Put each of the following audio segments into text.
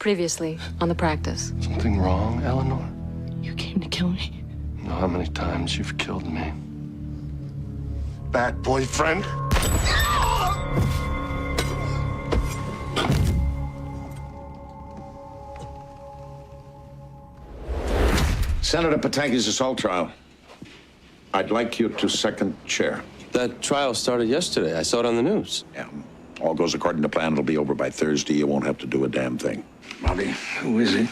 Previously, on the practice. Something wrong, Eleanor? You came to kill me. You know how many times you've killed me? Bad boyfriend? Senator Patangi's assault trial. I'd like you to second chair. That trial started yesterday. I saw it on the news. Yeah. All goes according to plan. It'll be over by Thursday. You won't have to do a damn thing. Bobby, who is he?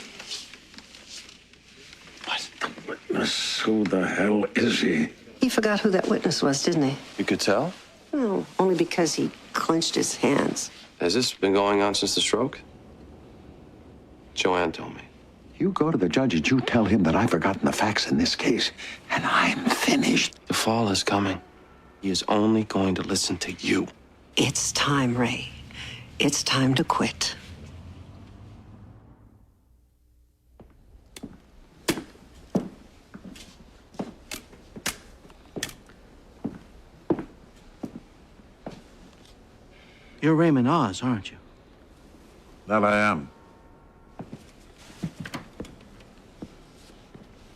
What? Witness? Who the hell is he? He forgot who that witness was, didn't he? You could tell? No, only because he clenched his hands. Has this been going on since the stroke? Joanne told me. You go to the judge and you tell him that I've forgotten the facts in this case, and I'm finished. The fall is coming. He is only going to listen to you. It's time, Ray. It's time to quit. You're Raymond Oz, aren't you? That I am.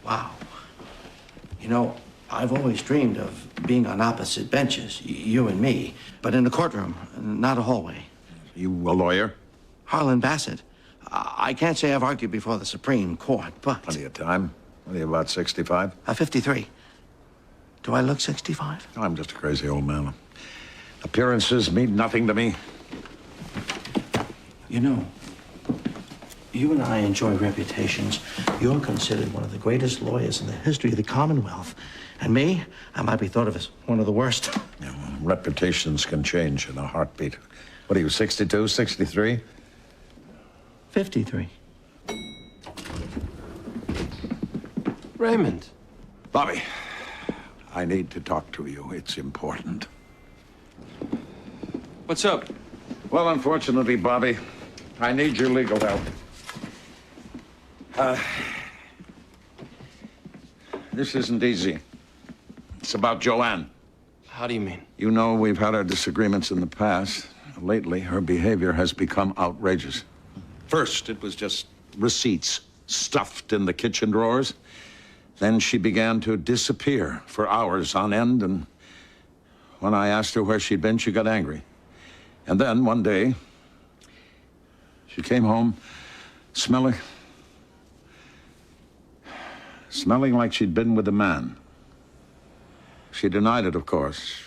Wow. You know, I've always dreamed of being on opposite benches, you and me, but in a courtroom, not a hallway. You a lawyer? Harlan Bassett. I can't say I've argued before the Supreme Court, but... Plenty of time. What are you, about 65? 53. Do I look 65? I'm just a crazy old man. Appearances mean nothing to me. You know, you and I enjoy reputations. You're considered one of the greatest lawyers in the history of the Commonwealth. And me, I might be thought of as one of the worst. Yeah, well, reputations can change in a heartbeat. What are you, 62, 63? 53. Raymond. Bobby, I need to talk to you. It's important. What's up? Well, unfortunately, Bobby, I need your legal help. This isn't easy. It's about Joanne. How do you mean? You know, we've had our disagreements in the past. Lately, her behavior has become outrageous. First, it was just receipts stuffed in the kitchen drawers. Then she began to disappear for hours on end, and when I asked her where she'd been, she got angry. And then, one day, she came home smelling like she'd been with a man. She denied it, of course,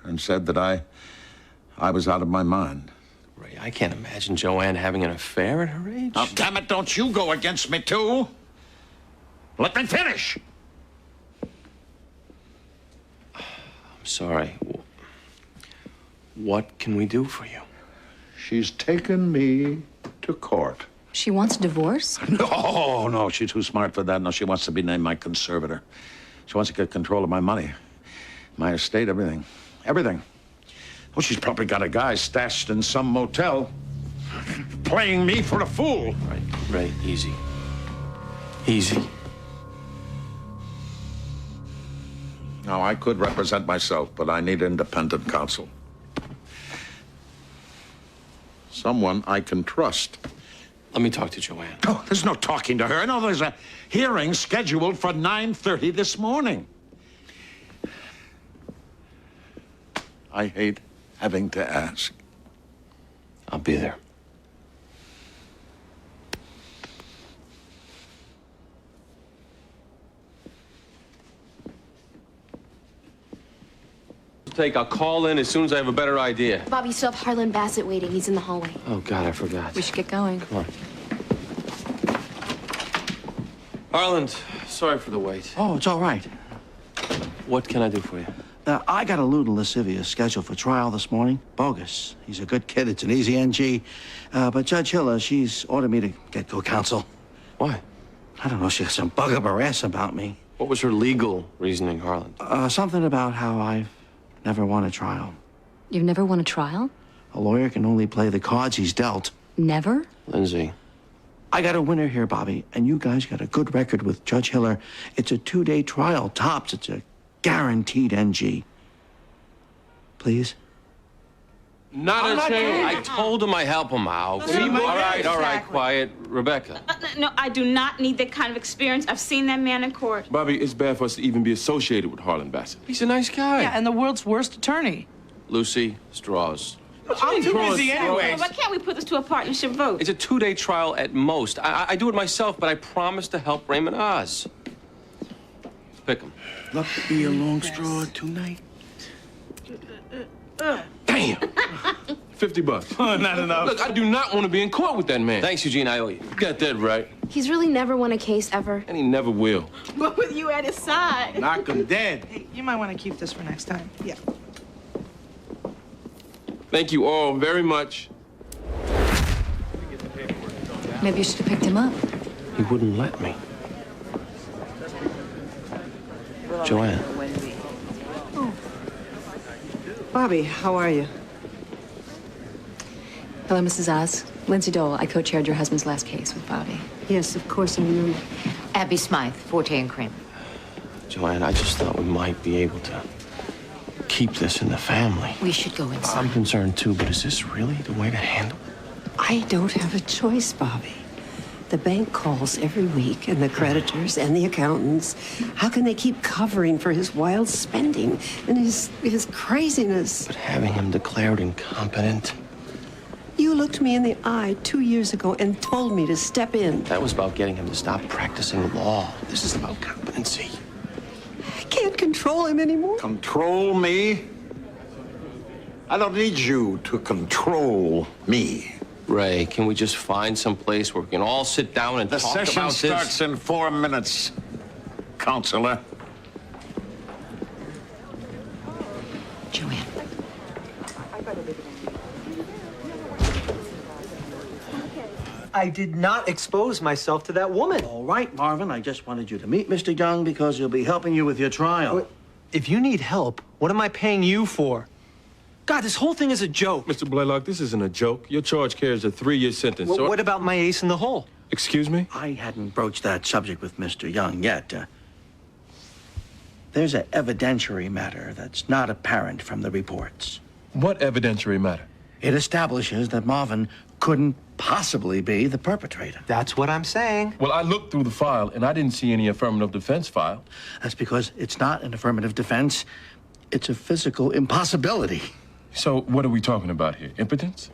and said that I was out of my mind. Ray, I can't imagine Joanne having an affair at her age. Now, damn it, don't you go against me, too. Let me finish. I'm sorry. What can we do for you? She's taken me to court. She wants a divorce? No, she's too smart for that. No, she wants to be named my conservator. She wants to get control of my money, my estate, everything. Everything. Well, she's probably got a guy stashed in some motel playing me for a fool. Right, Ray, easy. Easy. Now, I could represent myself, but I need independent counsel. Someone I can trust. Let me talk to Joanne. Oh, there's no talking to her. No, there's a hearing scheduled for 9:30 this morning. I hate having to ask. I'll be there. I'll call in as soon as I have a better idea. Bob, you still have Harlan Bassett waiting. He's in the hallway. Oh, God, I forgot. We should get going. Come on. Harlan, sorry for the wait. Oh, it's all right. What can I do for you? I got a lewd and lascivious scheduled for trial this morning. Bogus. He's a good kid. It's an easy NG. But Judge Hiller, she's ordered me to get co-counsel. Why? I don't know. She got some bug up her ass about me. What was her legal reasoning, Harlan? Something about how I've never won a trial. You've never won a trial? A lawyer can only play the cards he's dealt. Never? Lindsay. I got a winner here, Bobby, and you guys got a good record with Judge Hiller. It's a 2-day trial, tops. It's a guaranteed NG. Please? Not a chance. I told him I help him out. All right, quiet. Rebecca. No, I do not need that kind of experience. I've seen that man in court. Bobby, it's bad for us to even be associated with Harlan Bassett. He's a nice guy. Yeah, and the world's worst attorney. Lucy, straws. I'm too busy anyways. Why can't we put this to a partnership vote? It's a 2-day trial at most. I do it myself, but I promise to help Raymond Oz. Pick him. Luck to be a long straw tonight. Damn. $50. Oh, not enough. Look, I do not want to be in court with that man. Thanks, Eugene. I owe you. You got that right. He's really never won a case ever. And he never will. But with you at his side. Knock him dead. Hey, you might want to keep this for next time. Yeah. Thank you all very much. Maybe you should have picked him up. He wouldn't let me. Joanne. Bobby, how are you? Hello, Mrs. Oz. Lindsay Dole. I co-chaired your husband's last case with Bobby. Yes, of course I remember. Abby Smythe, Forte and Cream. Joanne, I just thought we might be able to keep this in the family. We should go inside. I'm concerned too, but is this really the way to handle it? I don't have a choice, Bobby. The bank calls every week, and the creditors and the accountants. How can they keep covering for his wild spending and his craziness? But having him declared incompetent, You looked me in the eye 2 years ago and told me to step in. that was about getting him to stop practicing law. This is about competency. I can't control him anymore. Control me? I don't need you to control me. Ray, can we just find some place where we can all sit down and The talk session about starts this? in 4 minutes, counselor. Joanne. I did not expose myself to that woman. All right, Marvin, I just wanted you to meet Mr. Young because he'll be helping you with your trial. If you need help, what am I paying you for? God, this whole thing is a joke. Mr. Blaylock, this isn't a joke. Your charge carries a 3-year sentence. Well, what about my ace in the hole? Excuse me? I hadn't broached that subject with Mr. Young yet. There's an evidentiary matter that's not apparent from the reports. What evidentiary matter? It establishes that Marvin couldn't possibly be the perpetrator. That's what I'm saying. Well, I looked through the file, and I didn't see any affirmative defense file. That's because it's not an affirmative defense. It's a physical impossibility. So what are we talking about here? Impotence?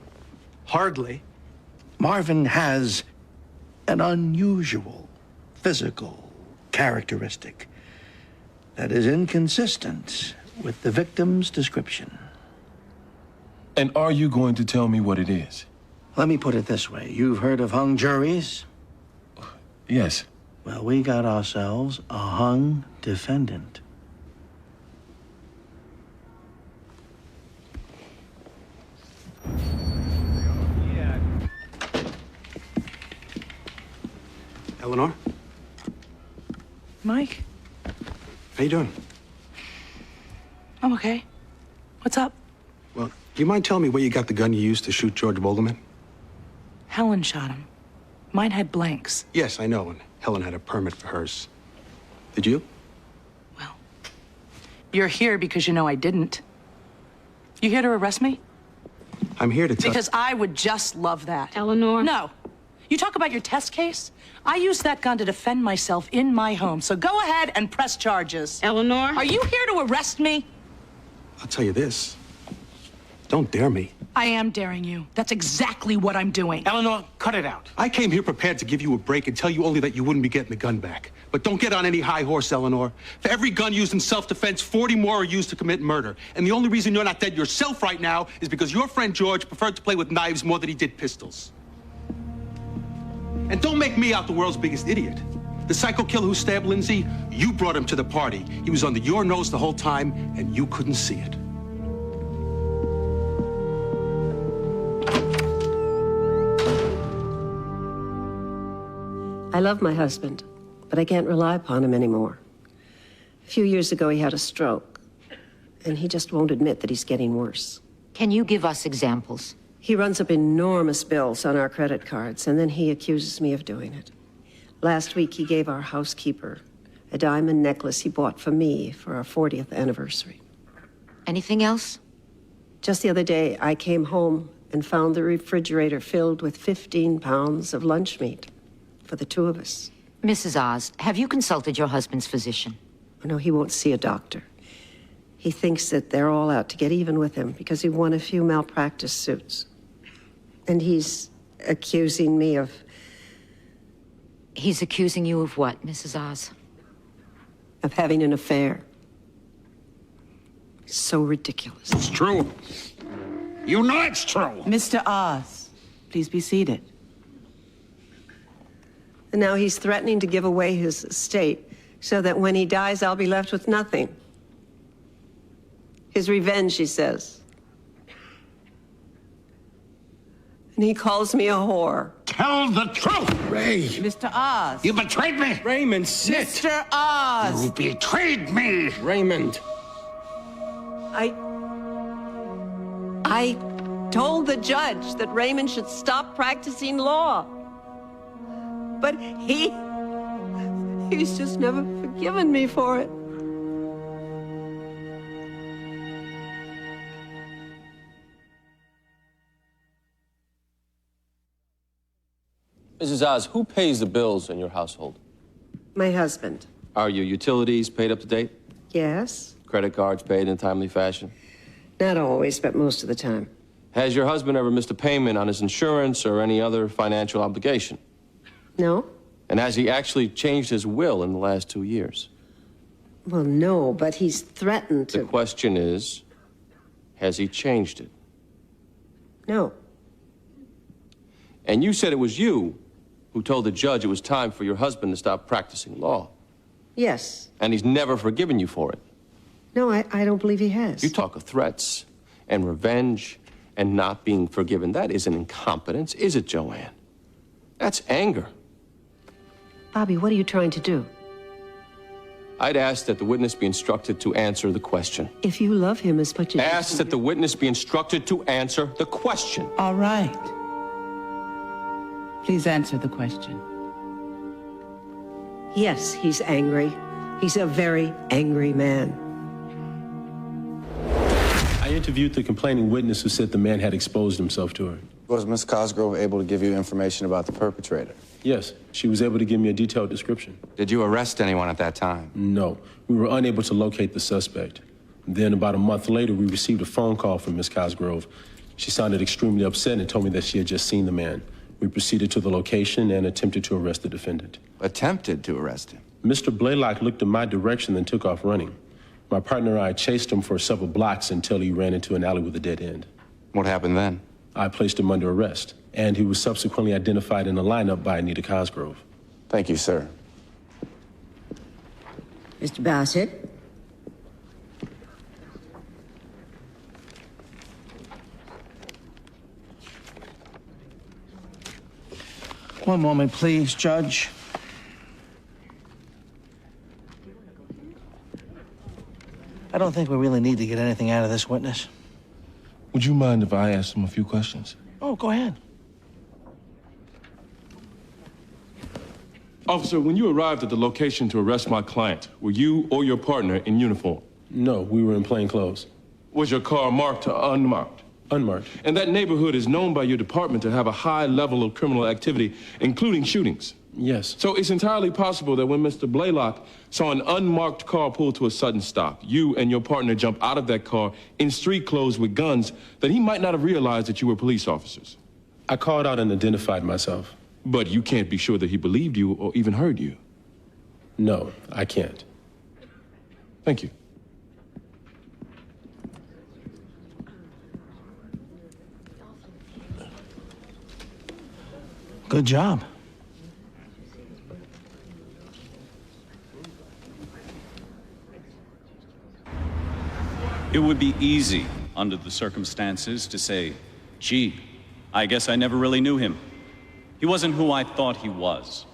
Hardly. Marvin has an unusual physical characteristic that is inconsistent with the victim's description. And are you going to tell me what it is? Let me put it this way. You've heard of hung juries? Yes. Well, we got ourselves a hung defendant. Eleanor? Mike, How you doing? I'm okay. What's up? Well, do you mind telling me where you got the gun you used to shoot George Bogelman? Helen shot him. Mine had blanks. Yes, I know, and Helen had a permit for hers. Did you? Well, you're here because you know I didn't. You here to arrest me? I'm here to tell... Because I would just love that. Eleanor? No. You talk about your test case? I used that gun to defend myself in my home, so go ahead and press charges. Eleanor? Are you here to arrest me? I'll tell you this. Don't dare me. I am daring you. That's exactly what I'm doing. Eleanor, cut it out. I came here prepared to give you a break and tell you only that you wouldn't be getting the gun back. But don't get on any high horse, Eleanor. For every gun used in self-defense, 40 more are used to commit murder. And the only reason you're not dead yourself right now is because your friend George preferred to play with knives more than he did pistols. And don't make me out the world's biggest idiot. The psycho killer who stabbed Lindsay, you brought him to the party. He was under your nose the whole time, and you couldn't see it. I love my husband, but I can't rely upon him anymore. A few years ago, he had a stroke, and he just won't admit that he's getting worse. Can you give us examples? He runs up enormous bills on our credit cards, and then he accuses me of doing it. Last week, he gave our housekeeper a diamond necklace he bought for me for our 40th anniversary. Anything else? Just the other day, I came home and found the refrigerator filled with 15 pounds of lunch meat for the two of us. Mrs. Oz, have you consulted your husband's physician? No, he won't see a doctor. He thinks that they're all out to get even with him because he won a few malpractice suits. And he's accusing me of... He's accusing you of what, Mrs. Oz? Of having an affair. So ridiculous. It's true. You know it's true. Mr. Oz, please be seated. And now he's threatening to give away his estate so that when he dies, I'll be left with nothing. His revenge, he says. And he calls me a whore. Tell the truth, Ray. Mr. Oz. You betrayed me. Raymond, sit. Mr. Oz. You betrayed me. Raymond. I told the judge that Raymond should stop practicing law. But he's just never forgiven me for it. Mrs. Oz, who pays the bills in your household? My husband. Are your utilities paid up to date? Yes? Credit cards paid in timely fashion? Not always, but most of the time. Has your husband ever missed a payment on his insurance or any other financial obligation? No? And has he actually changed his will in the last 2 years? Well, no, but he's threatened to... The question is, has he changed it? No. And you said it was you who told the judge it was time for your husband to stop practicing law. Yes. And he's never forgiven you for it. No, I don't believe he has. You talk of threats and revenge and not being forgiven. That isn't incompetence, is it, Joanne? That's anger. Bobby, what are you trying to do? I'd ask that the witness be instructed to answer the question. If you love him as much as... Ask that the witness be instructed to answer the question. All right. Please answer the question. Yes, he's angry. He's a very angry man. I interviewed the complaining witness who said the man had exposed himself to her. Was Miss Cosgrove able to give you information about the perpetrator? Yes, she was able to give me a detailed description. Did you arrest anyone at that time? No, we were unable to locate the suspect. Then about a month later, we received a phone call from Miss Cosgrove. She sounded extremely upset and told me that she had just seen the man. We proceeded to the location and attempted to arrest the defendant. Attempted to arrest him? Mr. Blaylock looked in my direction and took off running. My partner and I chased him for several blocks until he ran into an alley with a dead end. What happened then? I placed him under arrest, and he was subsequently identified in a lineup by Anita Cosgrove. Thank you, sir. Mr. Bassett? One moment, please, Judge. I don't think we really need to get anything out of this witness. Would you mind if I asked him a few questions? Oh, go ahead. Officer, when you arrived at the location to arrest my client, were you or your partner in uniform? No, we were in plain clothes. Was your car marked or unmarked? Unmarked. And that neighborhood is known by your department to have a high level of criminal activity, including shootings. Yes. So it's entirely possible that when Mr. Blaylock saw an unmarked car pull to a sudden stop, you and your partner jump out of that car in street clothes with guns, that he might not have realized that you were police officers. I called out and identified myself. But you can't be sure that he believed you or even heard you. No, I can't. Thank you. Good job. It would be easy, under the circumstances, to say, gee, I guess I never really knew him. He wasn't who I thought he was.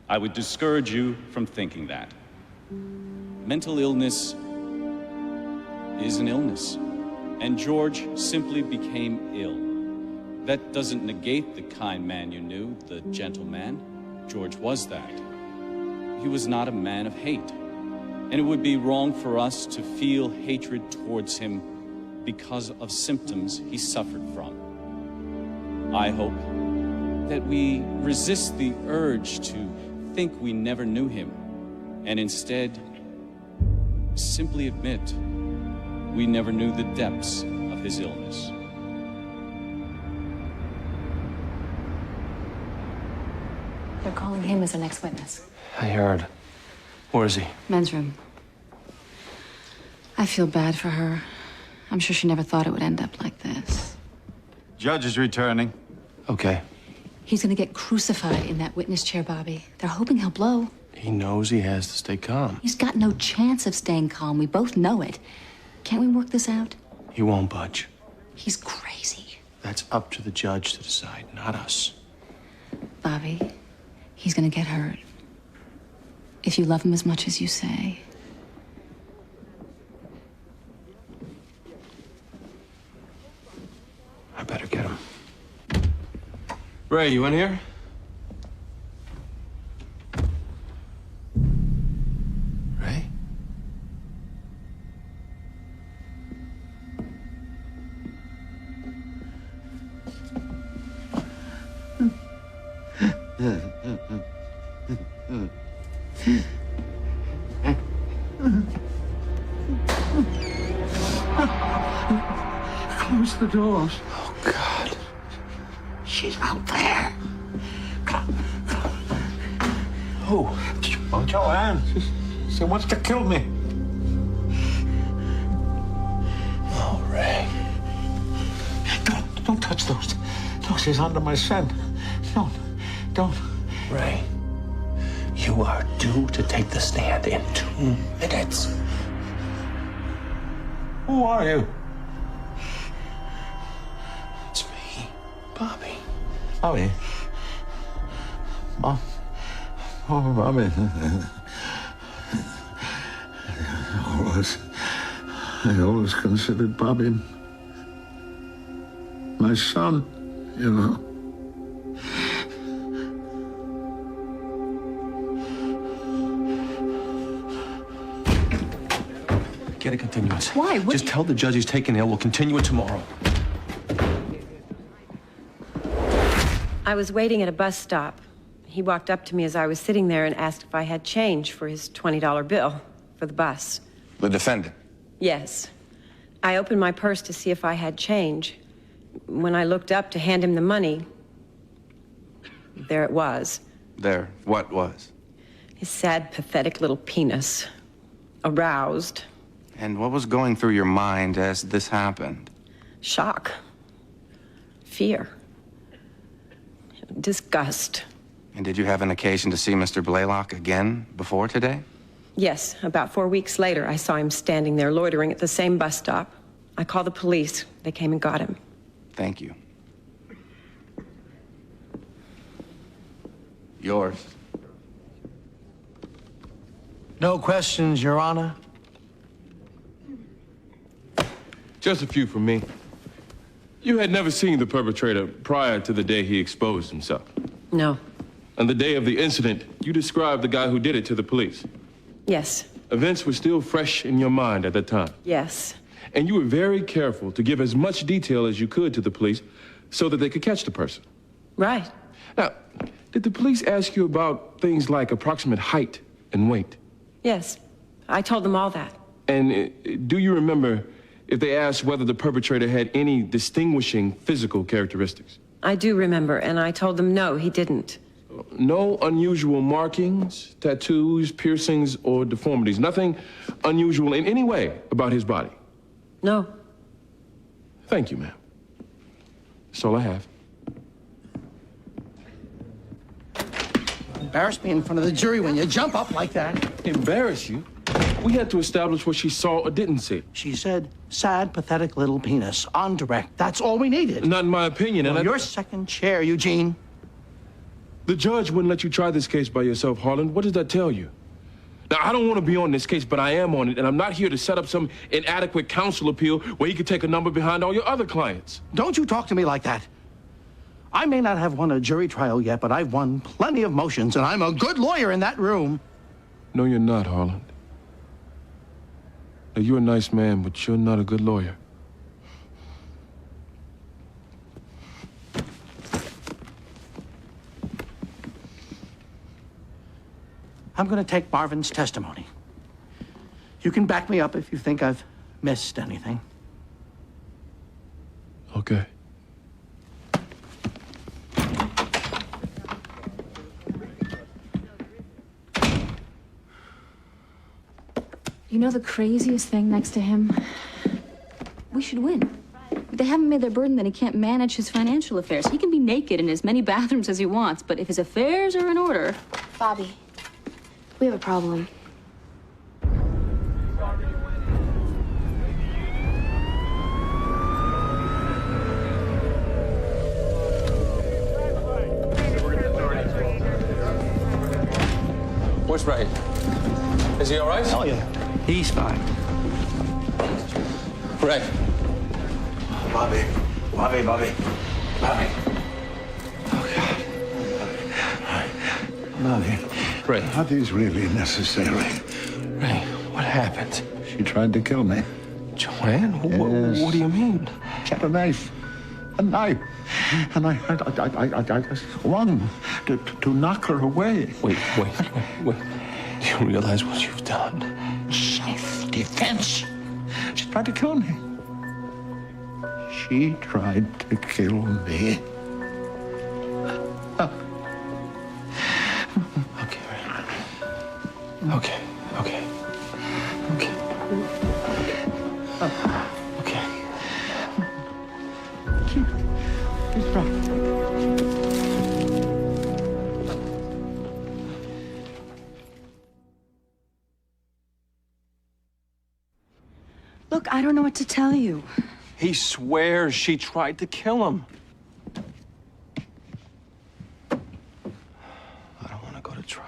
I would discourage you from thinking that. Mental illness is an illness, and George simply became ill. That doesn't negate the kind man you knew, the gentle man. George was that. He was not a man of hate, and it would be wrong for us to feel hatred towards him because of symptoms he suffered from. I hope that we resist the urge to think we never knew him and instead simply admit we never knew the depths of his illness. They're calling him as the next witness. I heard. Where is he? Men's room. I feel bad for her. I'm sure she never thought it would end up like this. Judge is returning. Okay. He's gonna get crucified in that witness chair, Bobby. They're hoping he'll blow. He knows he has to stay calm. He's got no chance of staying calm. We both know it. Can't we work this out? He won't budge. He's crazy. That's up to the judge to decide, not us. Bobby, he's gonna get hurt. If you love him as much as you say. I better get him. Ray, you in here? Ray? Close the doors. Oh, God. She's out there. Who? Oh, Joanne. She wants to kill me. Oh, Ray. Don't touch those. No, she's under my scent. Don't. Ray, you are due to take the stand in 2 minutes. Who are you? It's me, Bobby. Bobby. Oh, Bobby. I always considered Bobby my son, you know. Get a continuance. Why? Just tell the judge he's taken ill. We'll continue it tomorrow. I was waiting at a bus stop. He walked up to me as I was sitting there and asked if I had change for his $20 bill for the bus. The defendant? Yes. I opened my purse to see if I had change. When I looked up to hand him the money, there it was. There, what was? His sad, pathetic little penis. Aroused. And what was going through your mind as this happened? Shock. Fear. Disgust. And did you have an occasion to see Mr. Blaylock again before today? Yes, about 4 weeks later, I saw him standing there loitering at the same bus stop. I called the police. They came and got him. Thank you. Yours. No questions, Your Honor. Just a few from me. You had never seen the perpetrator prior to the day he exposed himself. No. On the day of the incident, you described the guy who did it to the police. Yes. Events were still fresh in your mind at that time. Yes. And you were very careful to give as much detail as you could to the police so that they could catch the person. Right. Now, did the police ask you about things like approximate height and weight? Yes. I told them all that. And do you remember if they asked whether the perpetrator had any distinguishing physical characteristics? I do remember, and I told them no, he didn't. No unusual markings, tattoos, piercings, or deformities. Nothing unusual in any way about his body? No. Thank you, ma'am. That's all I have. Embarrass me in front of the jury when you jump up like that. Embarrass you? We had to establish what she saw or didn't see. She said, sad, pathetic little penis, on direct. That's all we needed. Not in my opinion. Well, your second chair, Eugene. The judge wouldn't let you try this case by yourself, Harlan. What does that tell you? Now, I don't want to be on this case, but I am on it, and I'm not here to set up some inadequate counsel appeal where you can take a number behind all your other clients. Don't you talk to me like that. I may not have won a jury trial yet, but I've won plenty of motions, and I'm a good lawyer in that room. No, you're not, Harlan. Now, you're a nice man, but you're not a good lawyer. I'm going to take Marvin's testimony. You can back me up if you think I've missed anything. Okay. You know the craziest thing next to him? We should win. They haven't made their burden that he can't manage his financial affairs. He can be naked in as many bathrooms as he wants, but if his affairs are in order... Bobby, we have a problem. What's Ray? Is he all right? Oh, yeah. He's fine. Ray. Bobby. Bobby. Bobby. Bobby. Ray. Are these really necessary? Ray, what happened? She tried to kill me. Joanne? Yes. What do you mean? She had a knife. A knife. And I swung to knock her away. Wait. Do you realize what you've done? Self-defense. She tried to kill me. She tried to kill me. Okay. Look, I don't know what to tell you. He swears she tried to kill him. I don't want to go to trial.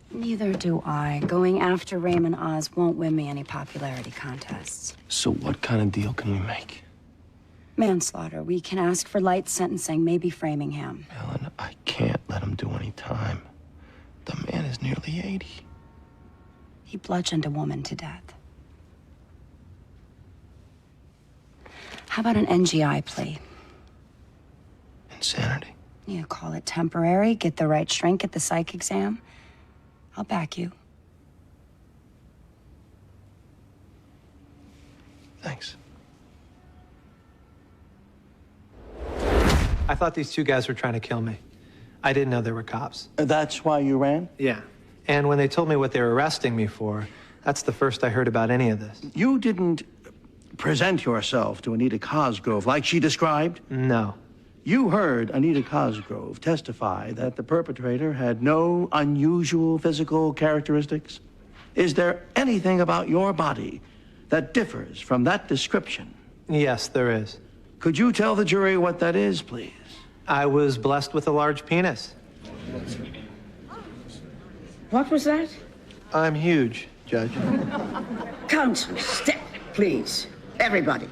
Neither do I. Going after Raymond Oz won't win me any popularity contests. So what kind of deal can we make? Manslaughter. We can ask for light sentencing, maybe framing him. Ellen, I can't let him do any time. The man is nearly 80. He bludgeoned a woman to death. How about an NGI plea? Insanity. You call it temporary, get the right shrink at the psych exam. I'll back you. Thanks. I thought these two guys were trying to kill me. I didn't know they were cops. That's why you ran? Yeah. And when they told me what they were arresting me for, that's the first I heard about any of this. You didn't present yourself to Anita Cosgrove like she described? No. You heard Anita Cosgrove testify that the perpetrator had no unusual physical characteristics? Is there anything about your body that differs from that description? Yes, there is. Could you tell the jury what that is, please? I was blessed with a large penis. What was that? I'm huge, Judge. Counsel, step, please. Everybody.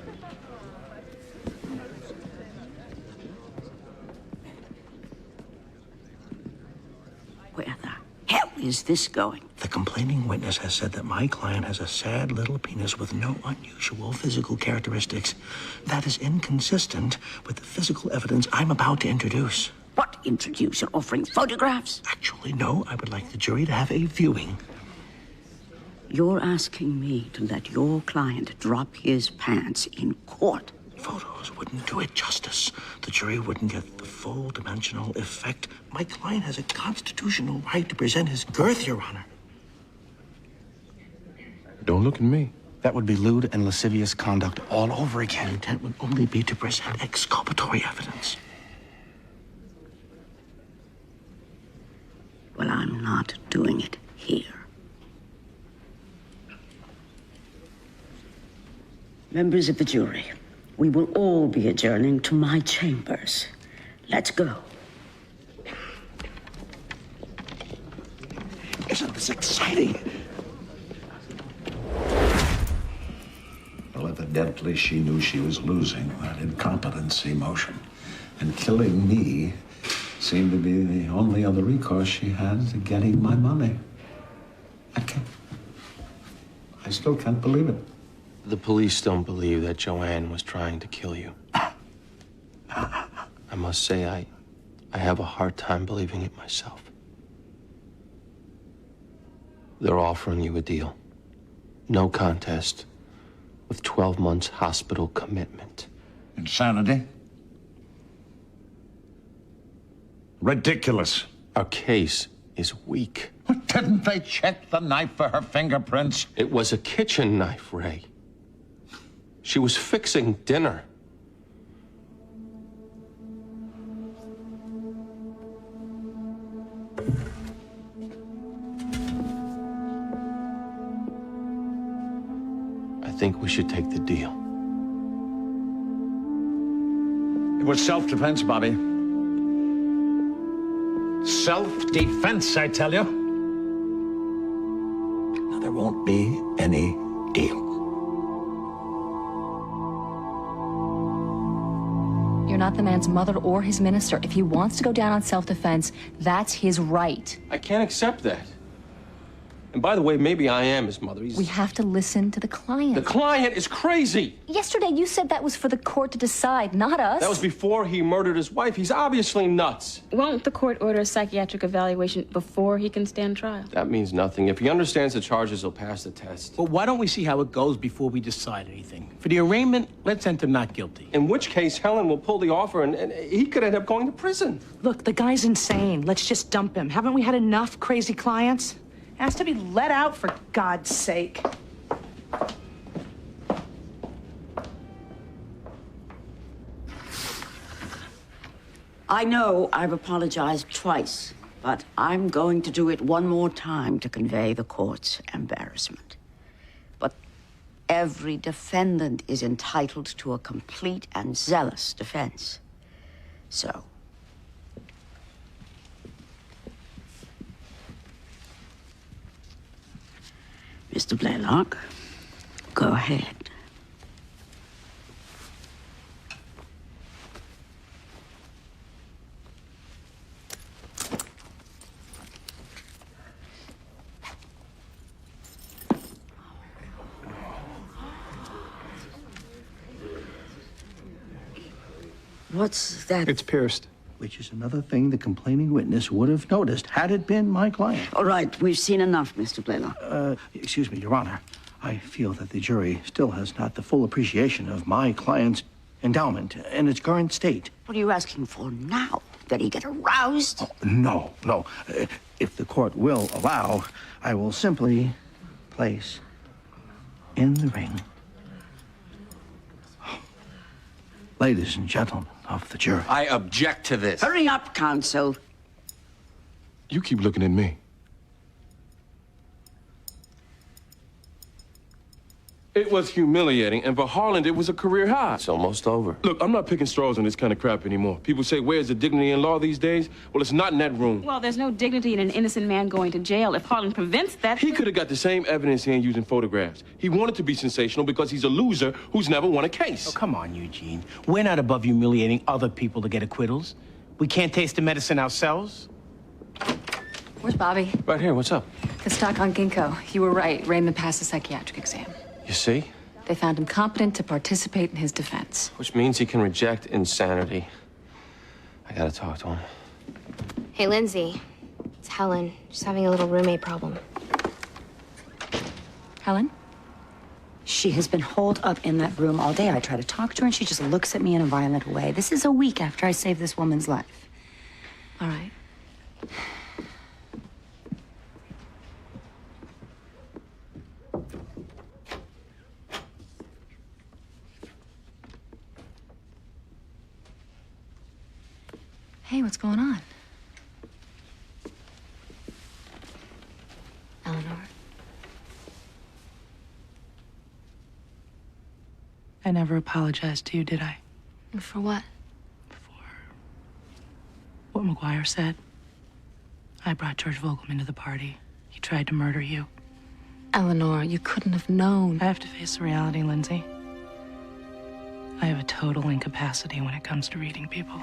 Where the hell is this going? The complaining witness has said that my client has a sad little penis with no unusual physical characteristics. That is inconsistent with the physical evidence I'm about to introduce. What introduce? You're offering photographs? Actually, no. I would like the jury to have a viewing. You're asking me to let your client drop his pants in court? Photos wouldn't do it justice. The jury wouldn't get the full dimensional effect. My client has a constitutional right to present his girth, Your Honor. Don't look at me. That would be lewd and lascivious conduct all over again. The intent would only be to present exculpatory evidence. Well, I'm not doing it here. Members of the jury, we will all be adjourning to my chambers. Let's go. Isn't this exciting? Well, evidently she knew she was losing that incompetence emotion. And killing me seemed to be the only other recourse she had to getting my money. I still can't believe it. The police don't believe that Joanne was trying to kill you. I must say, I have a hard time believing it myself. They're offering you a deal. No contest, with 12 months hospital commitment. Insanity? Ridiculous. Our case is weak. Didn't they check the knife for her fingerprints? It was a kitchen knife, Ray. She was fixing dinner. I think we should take the deal. It was self-defense, Bobby. Self-defense, I tell you. Now, there won't be any deal. You're not the man's mother or his minister. If he wants to go down on self-defense, that's his right. I can't accept that. And by the way, maybe I am his mother. We have to listen to the client. The client is crazy. Yesterday, you said that was for the court to decide, not us. That was before he murdered his wife. He's obviously nuts. Won't the court order a psychiatric evaluation before he can stand trial? That means nothing. If he understands the charges, he'll pass the test. But why don't we see how it goes before we decide anything? For the arraignment, let's enter not guilty. In which case, Helen will pull the offer and he could end up going to prison. Look, the guy's insane. Let's just dump him. Haven't we had enough crazy clients? Has to be let out, for God's sake. I know I've apologized twice, but I'm going to do it one more time to convey the court's embarrassment. But every defendant is entitled to a complete and zealous defense. So, Mr. Blaylock, go ahead. What's that? It's pierced. Which is another thing the complaining witness would have noticed had it been my client. All right, we've seen enough, Mr. Blaylock. Excuse me, Your Honor. I feel that the jury still has not the full appreciation of my client's endowment in its current state. What are you asking for now? That he get aroused? Oh, no. If the court will allow, I will simply place in the ring. Ladies and gentlemen of the jury. I object to this. Hurry up, counsel. You keep looking at me. It was humiliating, and for Harland, it was a career high. It's almost over. Look, I'm not picking straws on this kind of crap anymore. People say, where's the dignity in law these days? Well, it's not in that room. Well, there's no dignity in an innocent man going to jail. If Harlan prevents that... He could have got the same evidence he ain't using photographs. He wanted to be sensational because he's a loser who's never won a case. Oh, come on, Eugene. We're not above humiliating other people to get acquittals. We can't taste the medicine ourselves. Where's Bobby? Right here, what's up? The stock on Ginkgo. You were right. Raymond passed the psychiatric exam. You see? They found him competent to participate in his defense. Which means he can reject insanity. I gotta talk to him. Hey, Lindsay. It's Helen. She's having a little roommate problem. Helen? She has been holed up in that room all day. I try to talk to her, and she just looks at me in a violent way. This is a week after I saved this woman's life. All right. Hey, what's going on? Eleanor? I never apologized to you, did I? For what? What McGuire said. I brought George Vogelman to the party. He tried to murder you. Eleanor, you couldn't have known. I have to face the reality, Lindsay. I have a total incapacity when it comes to reading people.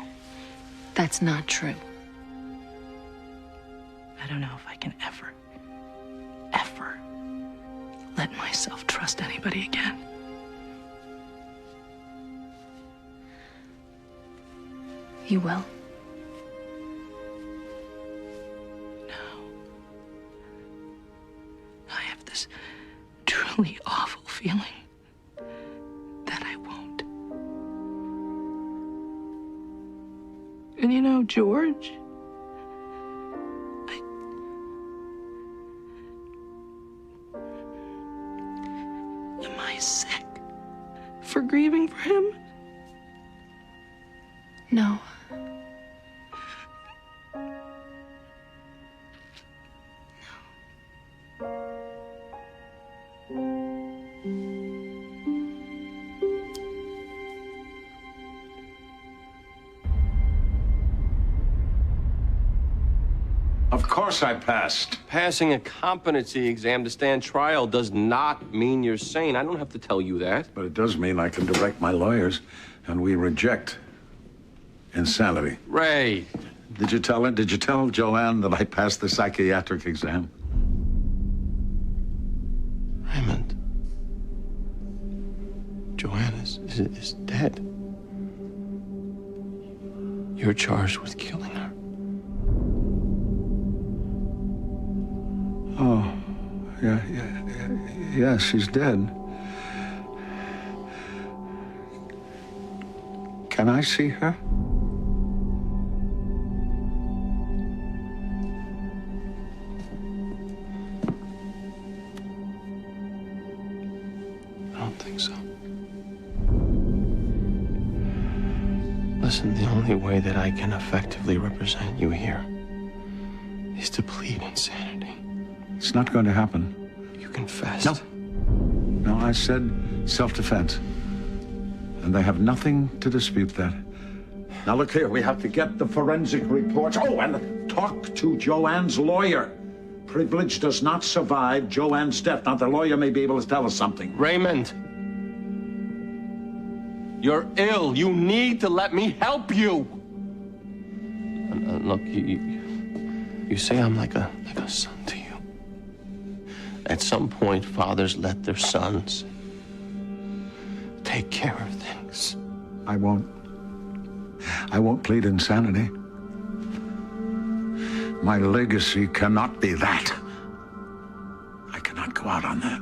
That's not true. I don't know if I can ever let myself trust anybody again. You will. this truly awful feeling that I won't. And you know, George, am I sick for grieving for him? No. Of course I passed. Passing a competency exam to stand trial does not mean you're sane. I don't have to tell you that. But it does mean I can direct my lawyers, and we reject insanity. Ray. Did you tell Joanne that I passed the psychiatric exam? Raymond. Joanne is dead. You're charged with killing her. Oh, yeah, she's dead. Can I see her? I don't think so. Listen, the only way that I can effectively represent you here is to plead insanity. It's not going to happen. You confessed. No. No, I said self-defense. And I have nothing to dispute that. Now look here, we have to get the forensic reports. Oh, and talk to Joanne's lawyer. Privilege does not survive Joanne's death. Now the lawyer may be able to tell us something. Raymond. You're ill. You need to let me help you. Look, you say I'm like a son to you. At some point, fathers let their sons take care of things. I won't plead insanity. My legacy cannot be that. I cannot go out on that.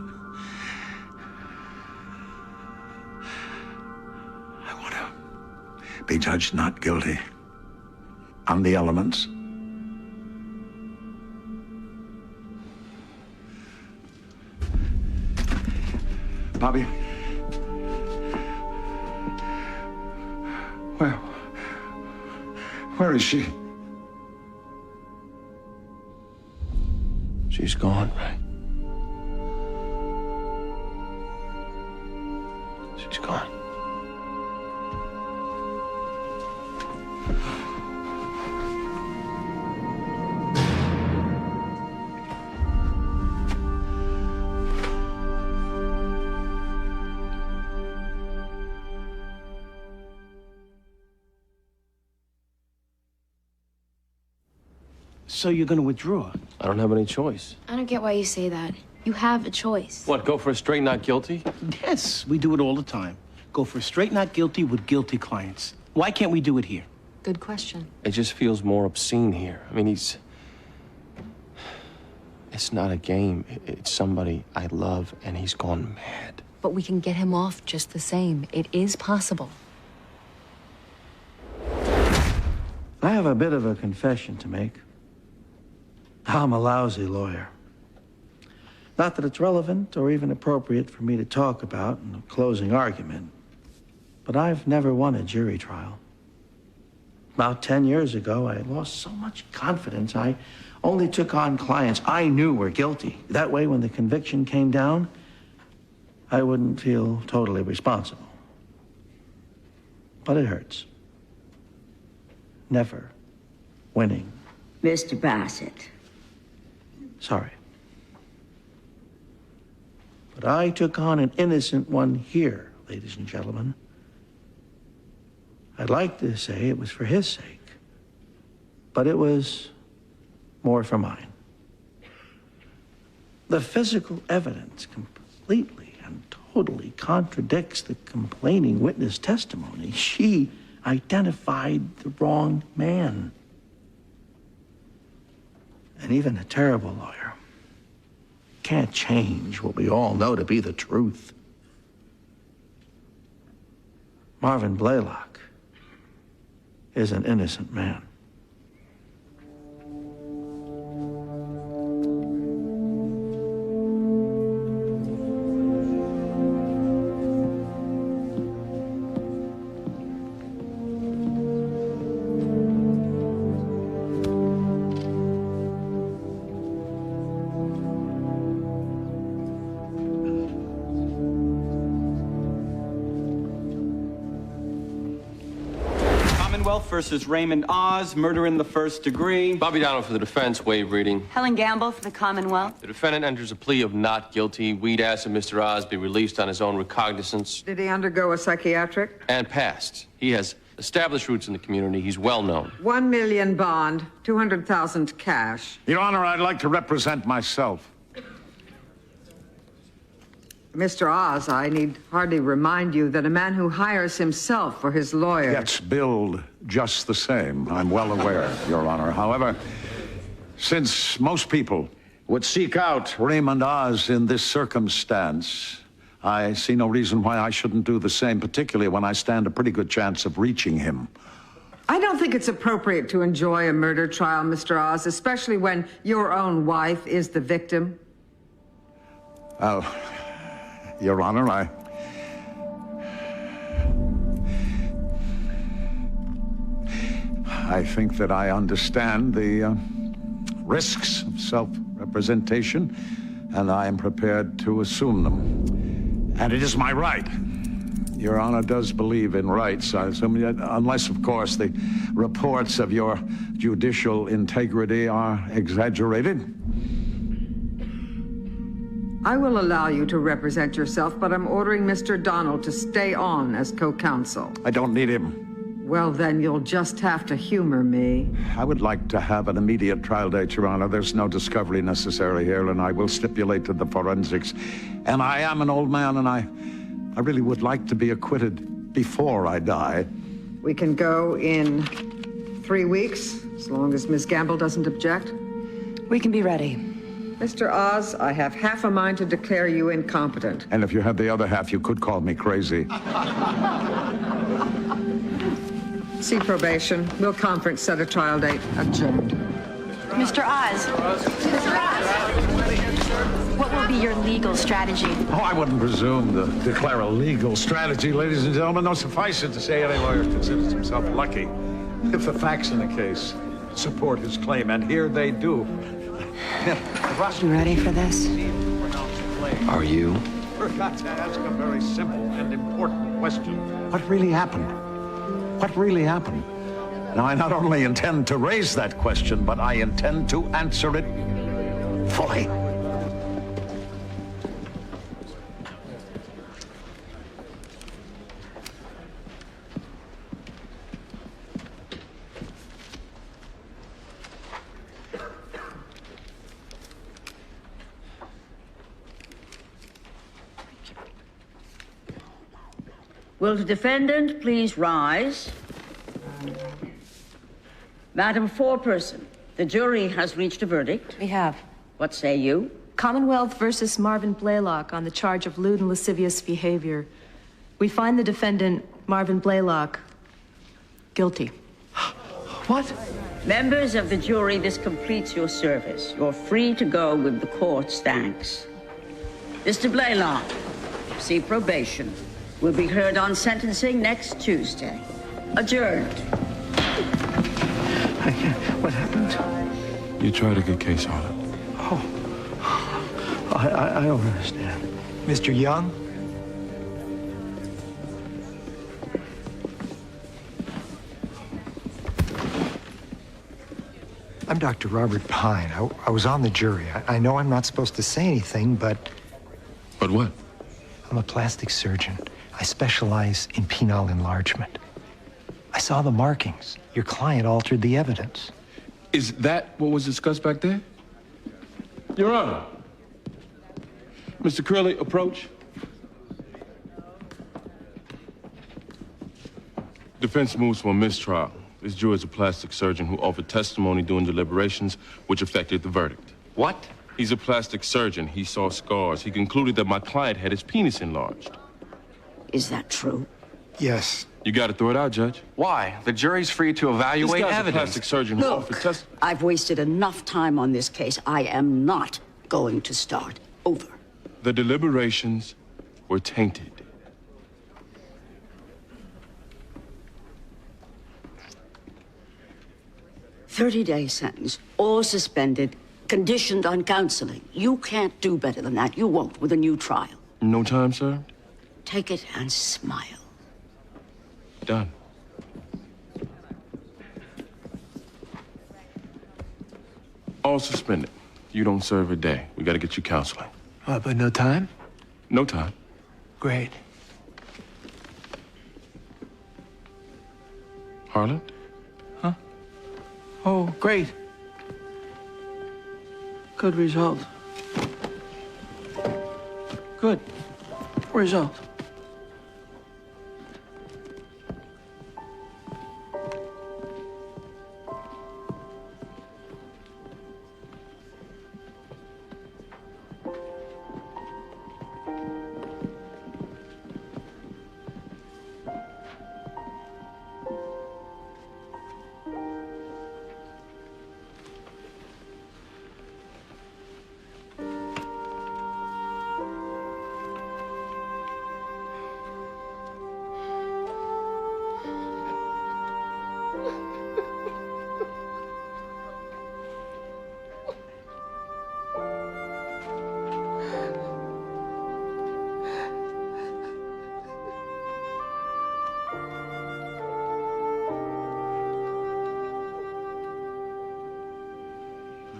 I want to be judged not guilty on the elements. Bobby, where is she? She's gone, right? She's gone. So you're going to withdraw? I don't have any choice. I don't get why you say that. You have a choice. What, go for a straight not guilty? Yes, we do it all the time. Go for straight not guilty with guilty clients. Why can't we do it here? Good question. It just feels more obscene here. I mean, it's not a game. It's somebody I love, and he's gone mad. But we can get him off just the same. It is possible. I have a bit of a confession to make. I'm a lousy lawyer. Not that it's relevant or even appropriate for me to talk about in a closing argument, but I've never won a jury trial. About 10 years ago, I lost so much confidence, I only took on clients I knew were guilty. That way, when the conviction came down, I wouldn't feel totally responsible. But it hurts. Never winning. Mr. Bassett. Sorry. But I took on an innocent one here, ladies and gentlemen. I'd like to say it was for his sake, but it was more for mine. The physical evidence completely and totally contradicts the complaining witness testimony. She identified the wrong man. And even a terrible lawyer can't change what we all know to be the truth. Marvin Blaylock is an innocent man. Versus Raymond Oz, murder in the first degree. Bobby Donald for the defense, waive reading. Helen Gamble for the Commonwealth. The defendant enters a plea of not guilty. We'd ask that Mr. Oz be released on his own recognizance. Did he undergo a psychiatric? And passed. He has established roots in the community. He's well known. 1 million bond, 200,000 cash. Your Honor, I'd like to represent myself. Mr. Oz, I need hardly remind you that a man who hires himself for his lawyer gets billed just the same. I'm well aware, Your Honor. However, since most people would seek out Raymond Oz in this circumstance, I see no reason why I shouldn't do the same, particularly when I stand a pretty good chance of reaching him. I don't think it's appropriate to enjoy a murder trial, Mr. Oz, especially when your own wife is the victim. Your Honor, I think that I understand the risks of self-representation, and I am prepared to assume them. And it is my right. Your Honor does believe in rights, I assume, unless, of course, the reports of your judicial integrity are exaggerated. I will allow you to represent yourself, but I'm ordering Mr. Donald to stay on as co-counsel. I don't need him. Well, then you'll just have to humor me. I would like to have an immediate trial date, Your Honor. There's no discovery necessary here, and I will stipulate to the forensics. And I am an old man, and I really would like to be acquitted before I die. We can go in 3 weeks, as long as Miss Gamble doesn't object. We can be ready. Mr. Oz, I have half a mind to declare you incompetent. And if you had the other half, you could call me crazy. See probation. We'll conference, set a trial date. Adjourned. Mr. Oz. Mr. Oz. What will be your legal strategy? Oh, I wouldn't presume to declare a legal strategy, ladies and gentlemen. No, suffice it to say any lawyer considers himself lucky if the facts in the case support his claim, and here they do. You ready for this? Are you? Forgot to ask a very simple and important question. What really happened? What really happened? Now, I not only intend to raise that question, but I intend to answer it fully. Will the defendant please rise? Madam Foreperson, the jury has reached a verdict. We have. What say you? Commonwealth versus Marvin Blaylock on the charge of lewd and lascivious behavior. We find the defendant, Marvin Blaylock, guilty. What? Members of the jury, this completes your service. You're free to go with the court's thanks. Mr. Blaylock, see probation. Will be heard on sentencing next Tuesday. Adjourned. What happened? You tried a good case on it. Oh, I don't understand. Mr. Young? I'm Dr. Robert Pine. I was on the jury. I know I'm not supposed to say anything, but... But what? I'm a plastic surgeon. I specialize in penile enlargement. I saw the markings. Your client altered the evidence. Is that what was discussed back there? Your Honor. Mr. Curley, approach. Defense moves for a mistrial. This juror is a plastic surgeon who offered testimony during deliberations which affected the verdict. What? He's a plastic surgeon. He saw scars. He concluded that my client had his penis enlarged. Is that true? Yes. You got to throw it out, Judge. Why? The jury's free to evaluate This guy's evidence. a plastic surgeon who offered test. I've wasted enough time on this case. I am not going to start over. The deliberations were tainted. "30-day sentence, or suspended, conditioned on counseling. You can't do better than that. You won't with a new trial. No time, sir? Take it and smile. Done. All suspended. You don't serve a day. We got to get you counseling. But no time? No time. Great. Harlan? Oh, great. Good result. Good result.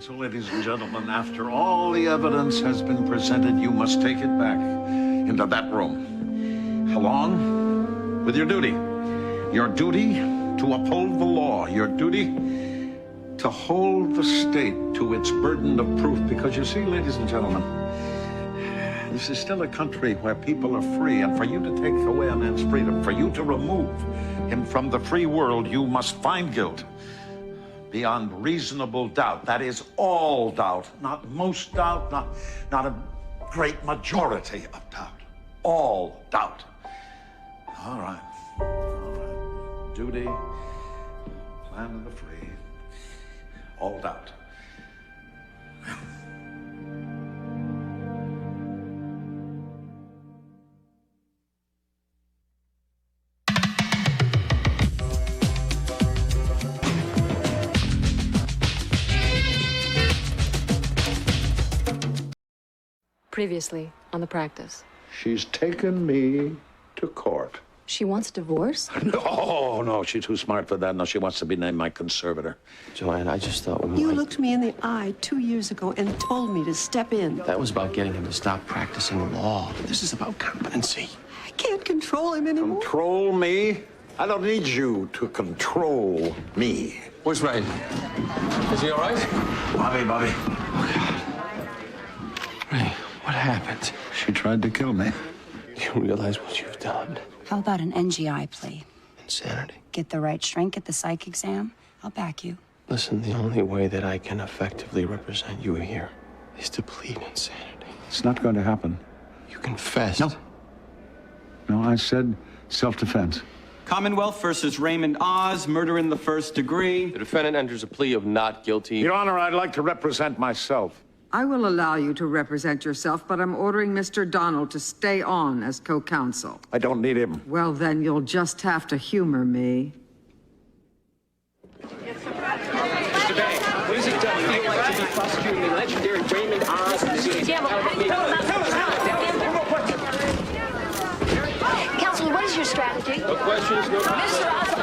So, ladies and gentlemen, after all the evidence has been presented, you must take it back into that room, along with your duty. Your duty to uphold the law. Your duty to hold the state to its burden of proof. Because you see, ladies and gentlemen, this is still a country where people are free. And for you to take away a man's freedom, for you to remove him from the free world, you must find guilt beyond reasonable doubt. That is all doubt, not most doubt, not a great majority of doubt. All doubt. All right. Duty, land of the free, all doubt. Previously on the practice. She's taken me to court. She wants divorce? No, she's too smart for that. No, she wants to be named my conservator. Joanne, I just thought we You might... looked me in the eye 2 years ago and told me to step in. That was about getting him to stop practicing law. This is about competency. I can't control him anymore. Control me? I don't need you to control me. Where's Ray? Is he all right? Bobby. Ray, what happened? She tried to kill me. You realize what you've done? How about an NGI plea? Insanity. Get the right shrink at the psych exam. I'll back you. Listen, the only way that I can effectively represent you here is to plead insanity. It's not going to happen. You confessed. No, I said self-defense. Commonwealth versus Raymond Oz, murder in the first degree. The defendant enters a plea of not guilty. Your Honor, I'd like to represent myself. I will allow you to represent yourself, but I'm ordering Mr. Donald to stay on as co-counsel. I don't need him. Well, then you'll just have to humor me. Mr. Bay, what is it done? You feel like to be prosecuting the legendary Raymond Oz? Counselor, what is your strategy? No questions, no... Mr. Oz,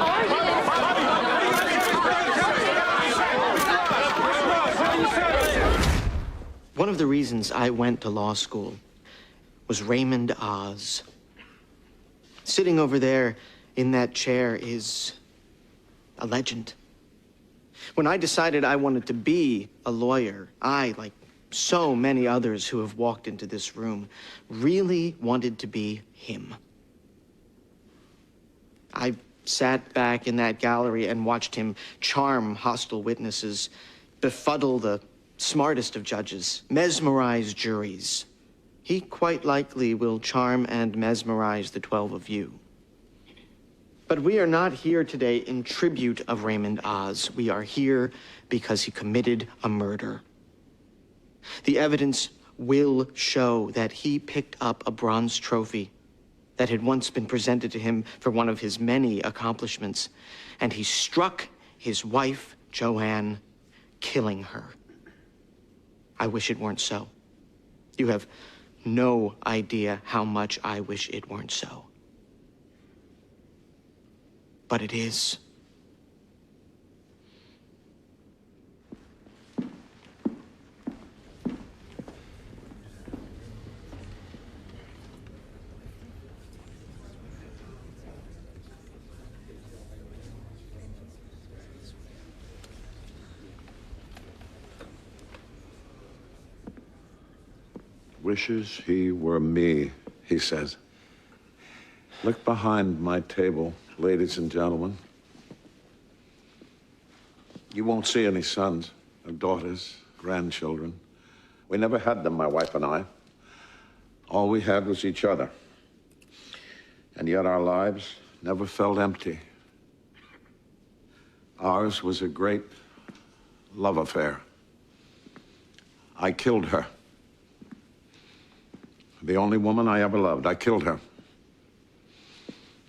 One of the reasons I went to law school was Raymond Oz. Sitting over there in that chair is a legend. When I decided I wanted to be a lawyer, I, like so many others who have walked into this room, really wanted to be him. I sat back in that gallery and watched him charm hostile witnesses, befuddle the smartest of judges, mesmerize juries. He quite likely will charm and mesmerize the 12 of you. But we are not here today in tribute of Raymond Oz. We are here because he committed a murder. The evidence will show that he picked up a bronze trophy that had once been presented to him for one of his many accomplishments, and he struck his wife, Joanne, killing her. I wish it weren't so. You have no idea how much I wish it weren't so. But it is. Wishes he were me, he says. Look behind my table, ladies and gentlemen. You won't see any sons or daughters, grandchildren. We never had them, my wife and I. All we had was each other. And yet our lives never felt empty. Ours was a great love affair. I killed her. The only woman I ever loved. I killed her.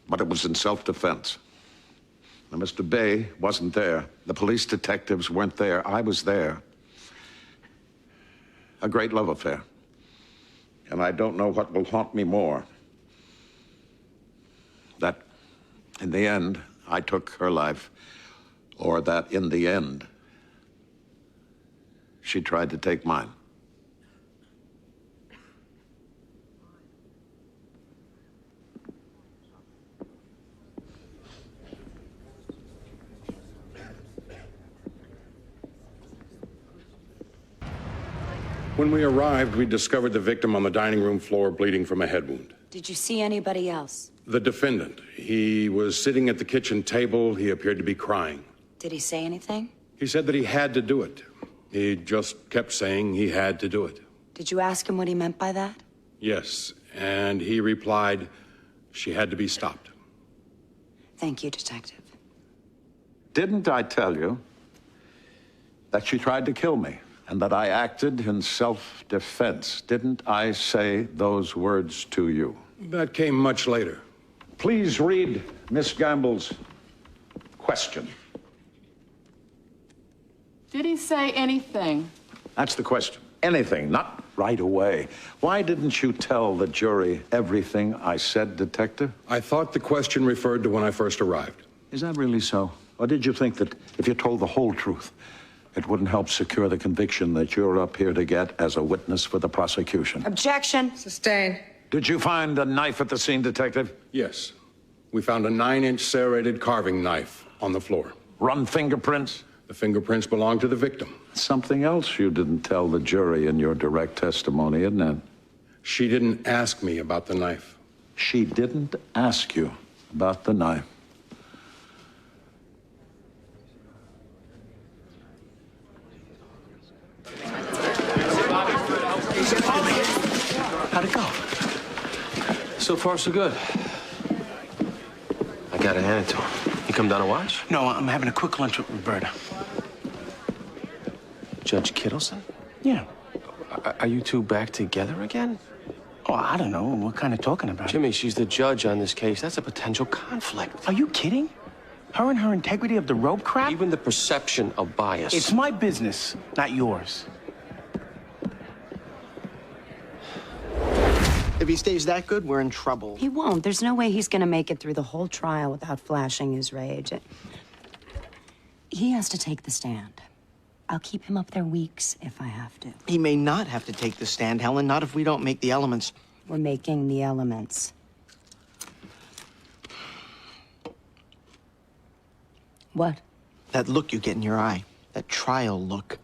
But it was in self-defense. Now, Mr. Bay wasn't there. The police detectives weren't there. I was there. A great love affair. And I don't know what will haunt me more. That, in the end, I took her life, or that, in the end, she tried to take mine. When we arrived, we discovered the victim on the dining room floor bleeding from a head wound. Did you see anybody else? The defendant. He was sitting at the kitchen table. He appeared to be crying. Did he say anything? He said that he had to do it. He just kept saying he had to do it. Did you ask him what he meant by that? Yes, and he replied, she had to be stopped. Thank you, Detective. Didn't I tell you that she tried to kill me and that I acted in self-defense? Didn't I say those words to you? That came much later. Please read Miss Gamble's question. Did he say anything? That's the question. Anything, not right away. Why didn't you tell the jury everything I said, Detective? I thought the question referred to when I first arrived. Is that really so? Or did you think that if you told the whole truth, it wouldn't help secure the conviction that you're up here to get as a witness for the prosecution? Objection. Sustained. Did you find a knife at the scene, Detective? Yes. We found a 9-inch serrated carving knife on the floor. Run fingerprints? The fingerprints belonged to the victim. Something else you didn't tell the jury in your direct testimony, isn't it? She didn't ask me about the knife. She didn't ask you about the knife. How'd it go? So far, so good. I gotta hand it to him. You come down to watch? No, I'm having a quick lunch with Roberta. Judge Kittleson? Yeah. Are you two back together again? Oh, I don't know. What kind of talking about? Jimmy, she's the judge on this case. That's a potential conflict. Are you kidding? Her and her integrity of the rope crap? Even the perception of bias. It's my business, not yours. If he stays that good, we're in trouble. He won't. There's no way he's gonna make it through the whole trial without flashing his rage. He has to take the stand. I'll keep him up there weeks if I have to. He may not have to take the stand, Helen, not if we don't make the elements. We're making the elements. What? That look you get in your eye, that trial look.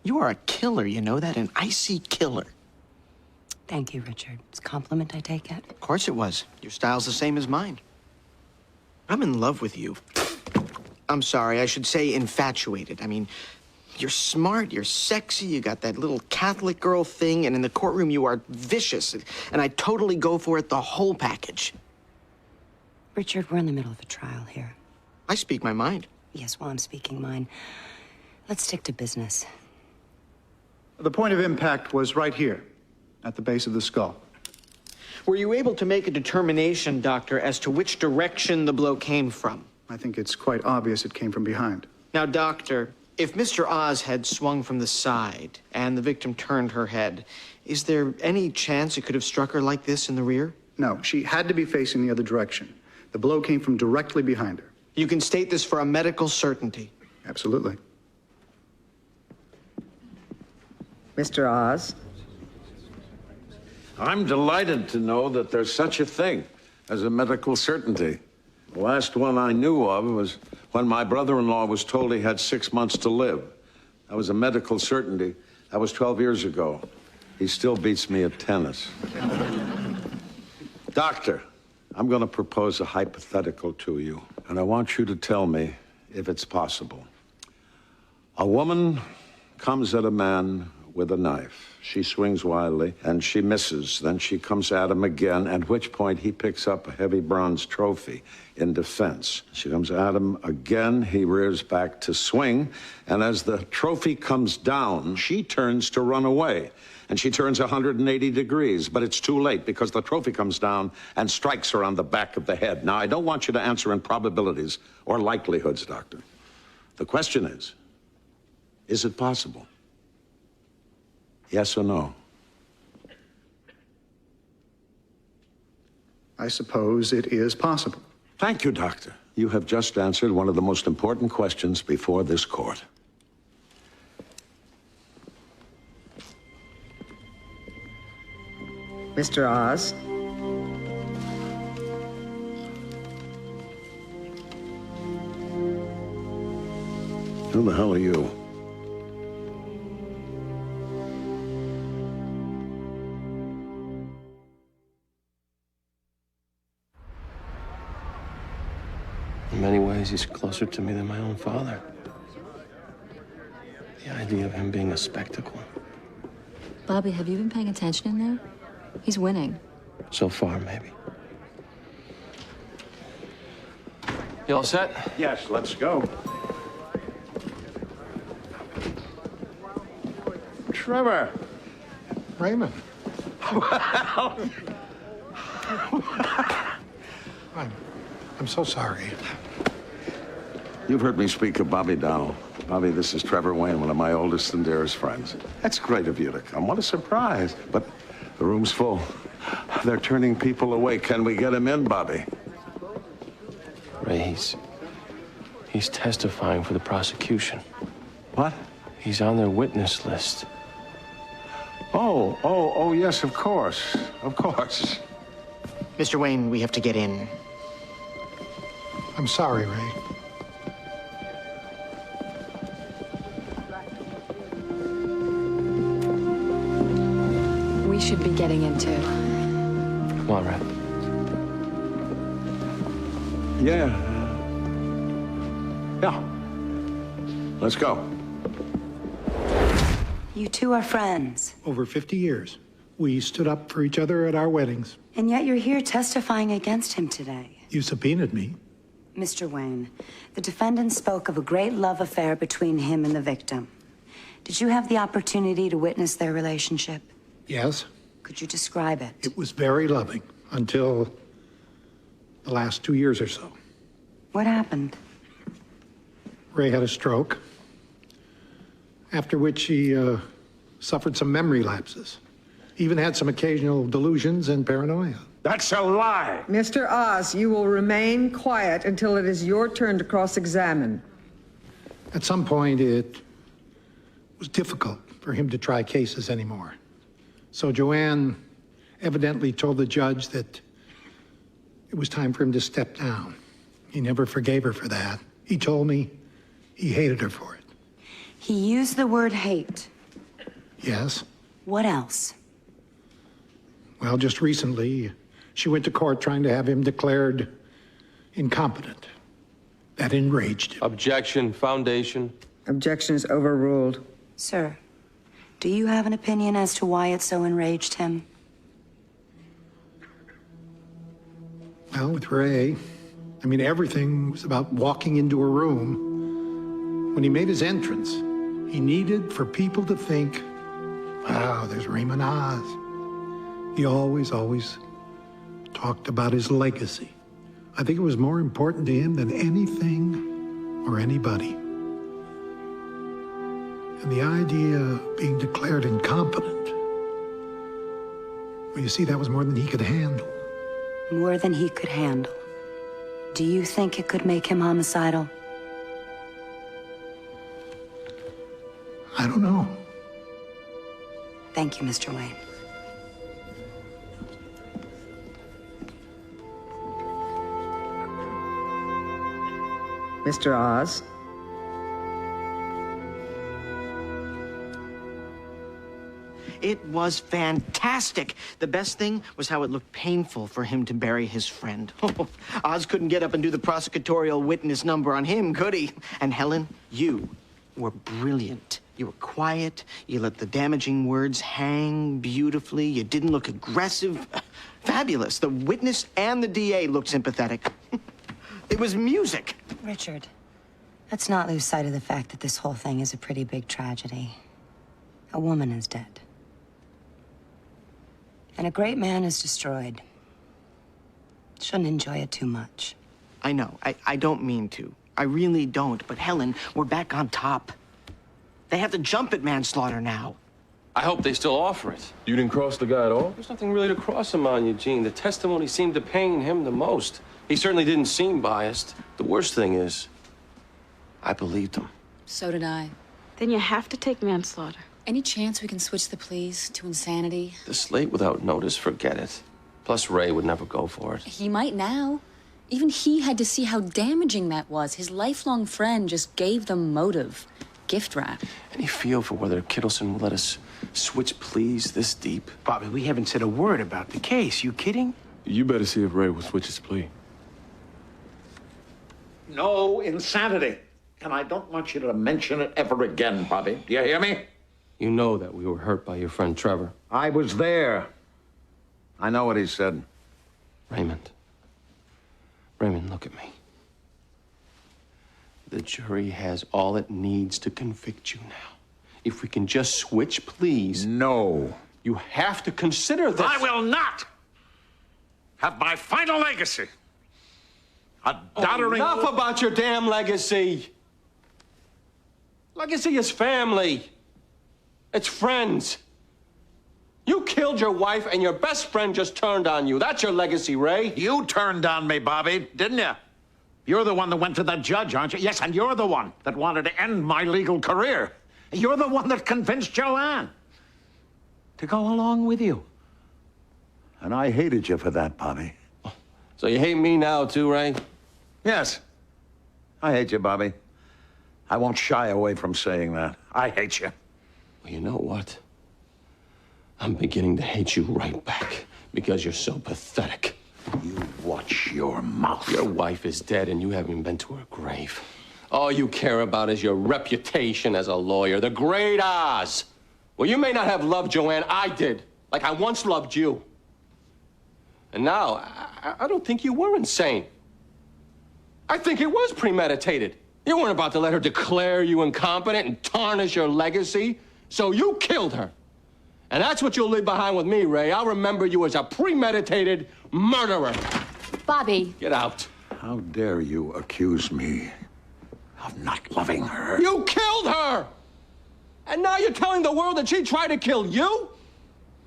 You are a killer, you know that? An icy killer. Thank you, Richard. It's a compliment, I take it. Of course it was. Your style's the same as mine. I'm in love with you. I'm sorry, I should say infatuated. I mean, You're smart, you're sexy, you got that little Catholic girl thing, and in the courtroom you are vicious, and I totally go for it, the whole package. Richard, we're in the middle of a trial here. I speak my mind. Yes, well, I'm speaking mine. Let's stick to business. The point of impact was right here, at the base of the skull. Were you able to make a determination, Doctor, as to which direction the blow came from? I think it's quite obvious it came from behind. Now, Doctor, if Mr. Oz had swung from the side and the victim turned her head, is there any chance it could have struck her like this in the rear? No, she had to be facing the other direction. The blow came from directly behind her. You can state this for a medical certainty. Absolutely. Mr. Oz? I'm delighted to know that there's such a thing as a medical certainty. The last one I knew of was when my brother-in-law was told he had 6 months to live. That was a medical certainty. That was 12 years ago. He still beats me at tennis. Doctor, I'm going to propose a hypothetical to you, and I want you to tell me if it's possible. A woman comes at a man with a knife. She swings wildly, and she misses. Then she comes at him again, at which point he picks up a heavy bronze trophy in defense. She comes at him again. He rears back to swing, and as the trophy comes down, she turns to run away. And she turns 180 degrees, but it's too late because the trophy comes down and strikes her on the back of the head. Now, I don't want you to answer in probabilities or likelihoods, Doctor. The question is it possible? Yes or no? I suppose it is possible. Thank you, Doctor. You have just answered one of the most important questions before this court. Mr. Oz? Who the hell are you? In many ways, he's closer to me than my own father. The idea of him being a spectacle. Bobby, have you been paying attention in there? He's winning. So far, maybe. You all set? Yes, let's go. Trevor. Raymond. Well. I'm so sorry. You've heard me speak of Bobby Dowell. Bobby, this is Trevor Wayne, one of my oldest and dearest friends. That's great of you to come. What a surprise. But the room's full. They're turning people away. Can we get him in, Bobby? Ray, he's testifying for the prosecution. What? He's on their witness list. Oh, yes, of course. Of course. Mr. Wayne, we have to get in. I'm sorry, Ray. We should be getting into. Come on, Ray. Yeah. Let's go. You two are friends. Over 50 years. We stood up for each other at our weddings. And yet you're here testifying against him today. You subpoenaed me. Mr. Wayne, the defendant spoke of a great love affair between him and the victim. Did you have the opportunity to witness their relationship? Yes. Could you describe it? It was very loving until the last 2 years or so. What happened? Ray had a stroke, after which he suffered some memory lapses. Even had some occasional delusions and paranoia. That's a lie. Mr. Oz, you will remain quiet until it is your turn to cross-examine. At some point, it was difficult for him to try cases anymore. So Joanne evidently told the judge that it was time for him to step down. He never forgave her for that. He told me he hated her for it. He used the word hate. Yes. What else? Well, just recently, she went to court trying to have him declared incompetent. That enraged him. Objection, foundation. Objection is overruled. Sir, do you have an opinion as to why it so enraged him? Well, with Ray, I mean, everything was about walking into a room. When he made his entrance, he needed for people to think, wow, there's Raymond Oz. He always talked about his legacy. I think it was more important to him than anything or anybody. And the idea of being declared incompetent, well, you see, that was more than he could handle. More than he could handle. Do you think it could make him homicidal? I don't know. Thank you, Mr. Wayne. Mr. Oz? It was fantastic. The best thing was how it looked painful for him to bury his friend. Oz couldn't get up and do the prosecutorial witness number on him, could he? And Helen, you were brilliant. You were quiet. You let the damaging words hang beautifully. You didn't look aggressive. Fabulous. The witness and the DA looked sympathetic. It was music. Richard, let's not lose sight of the fact that this whole thing is a pretty big tragedy. A woman is dead. And a great man is destroyed. Shouldn't enjoy it too much. I know. I don't mean to. I really don't. But Helen, we're back on top. They have to jump at manslaughter now. I hope they still offer it. You didn't cross the guy at all? There's nothing really to cross him on, Eugene. The testimony seemed to pain him the most. He certainly didn't seem biased. The worst thing is, I believed him. So did I. Then you have to take manslaughter. Any chance we can switch the pleas to insanity? This late without notice, forget it. Plus, Ray would never go for it. He might now. Even he had to see how damaging that was. His lifelong friend just gave them motive. Gift wrap. Any feel for whether Kittleson will let us switch pleas this deep? Bobby, we haven't said a word about the case. You kidding? You better see if Ray will switch his plea. No insanity. And I don't want you to mention it ever again, Bobby. Do you hear me? You know that we were hurt by your friend Trevor. I was there. I know what he said. Raymond. Raymond, look at me. The jury has all it needs to convict you now. If we can just switch pleas. No. You have to consider this. I will not have my final legacy. A doddering... Enough about your damn legacy. Legacy is family. It's friends. You killed your wife and your best friend just turned on you. That's your legacy, Ray. You turned on me, Bobby, didn't you? You're the one that went to that judge, aren't you? Yes, and you're the one that wanted to end my legal career. You're the one that convinced Joanne to go along with you. And I hated you for that, Bobby. So you hate me now, too, Ray? Yes. I hate you, Bobby. I won't shy away from saying that. I hate you. Well, you know what? I'm beginning to hate you right back because you're so pathetic. You watch your mouth. Your wife is dead and you haven't been to her grave. All you care about is your reputation as a lawyer. The great Oz. Well, you may not have loved Joanne. I did. Like I once loved you. And now, I don't think you were insane. I think it was premeditated. You weren't about to let her declare you incompetent and tarnish your legacy. So you killed her. And that's what you'll leave behind with me, Ray. I'll remember you as a premeditated murderer. Bobby. Get out. How dare you accuse me of not loving her? You killed her! And now you're telling the world that she tried to kill you?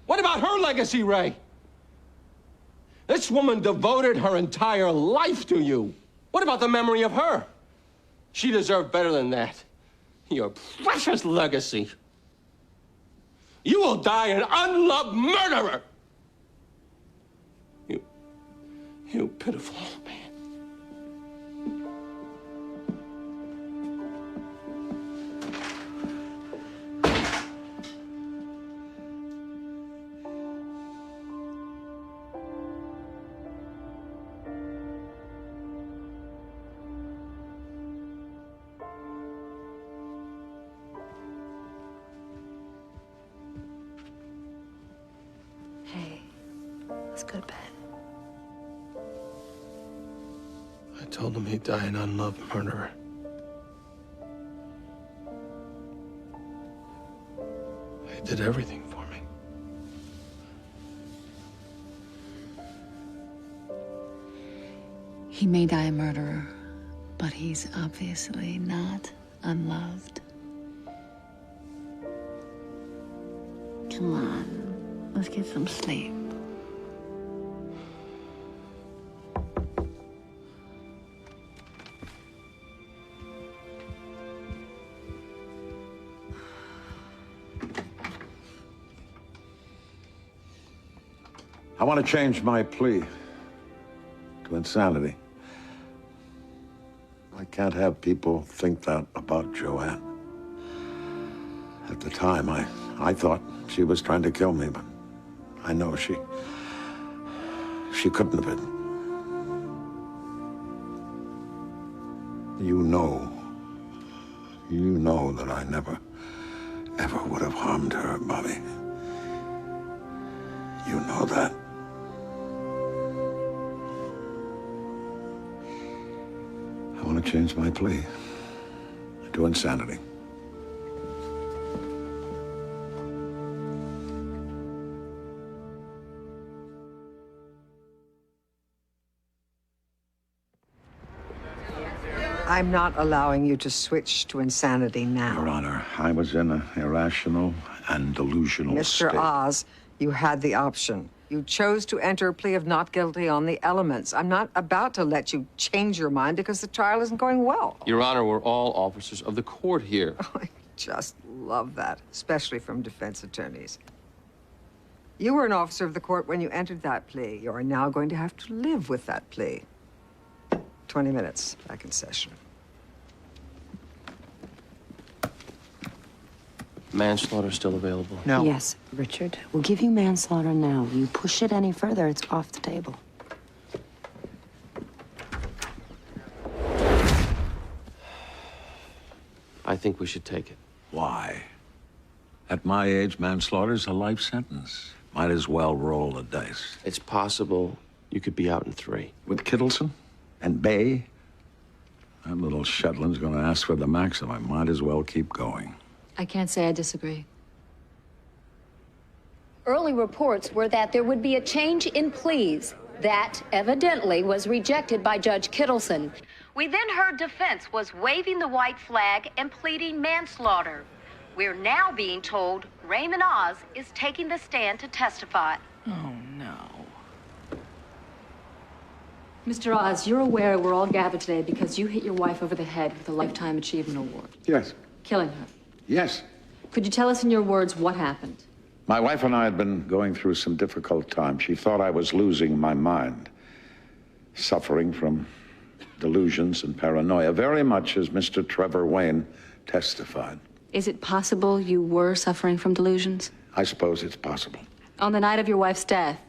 What about her legacy, Ray? This woman devoted her entire life to you. What about the memory of her? She deserved better than that. Your precious legacy. You will die an unloved murderer! You pitiful old man. Let's go to bed. I told him he'd die an unloved murderer. He did everything for me. He may die a murderer, but he's obviously not unloved. Come on, let's get some sleep. I want to change my plea to insanity. I can't have people think that about Joanne. At the time, I thought she was trying to kill me, but I know she couldn't have been. You know that I never, ever would have harmed her, Bobby. You know that. I want to change my plea to insanity. I'm not allowing you to switch to insanity now. Your Honor, I was in an irrational and delusional Mr. state. Oz, you had the option. You chose to enter a plea of not guilty on the elements. I'm not about to let you change your mind because the trial isn't going well. Your Honor, we're all officers of the court here. I just love that, especially from defense attorneys. You were an officer of the court when you entered that plea. You are now going to have to live with that plea. 20 minutes, back in session. Manslaughter still available? No. Yes, Richard. We'll give you manslaughter now. You push it any further, it's off the table. I think we should take it. Why? At my age, manslaughter's a life sentence. Might as well roll the dice. It's possible you could be out in 3. With Kittleson and Bay, that little Shetland's gonna ask for the maximum. I might as well keep going. I can't say I disagree. Early reports were that there would be a change in pleas. That evidently was rejected by Judge Kittleson. We then heard defense was waving the white flag and pleading manslaughter. We're now being told Raymond Oz is taking the stand to testify. Oh, no. Mr. Oz, you're aware we're all gathered today because you hit your wife over the head with a Lifetime Achievement Award. Yes. Killing her. Yes. Could you tell us in your words what happened? My wife and I had been going through some difficult times. She thought I was losing my mind, suffering from delusions and paranoia, very much as Mr. Trevor Wayne testified. Is it possible you were suffering from delusions? I suppose it's possible. On the night of your wife's death,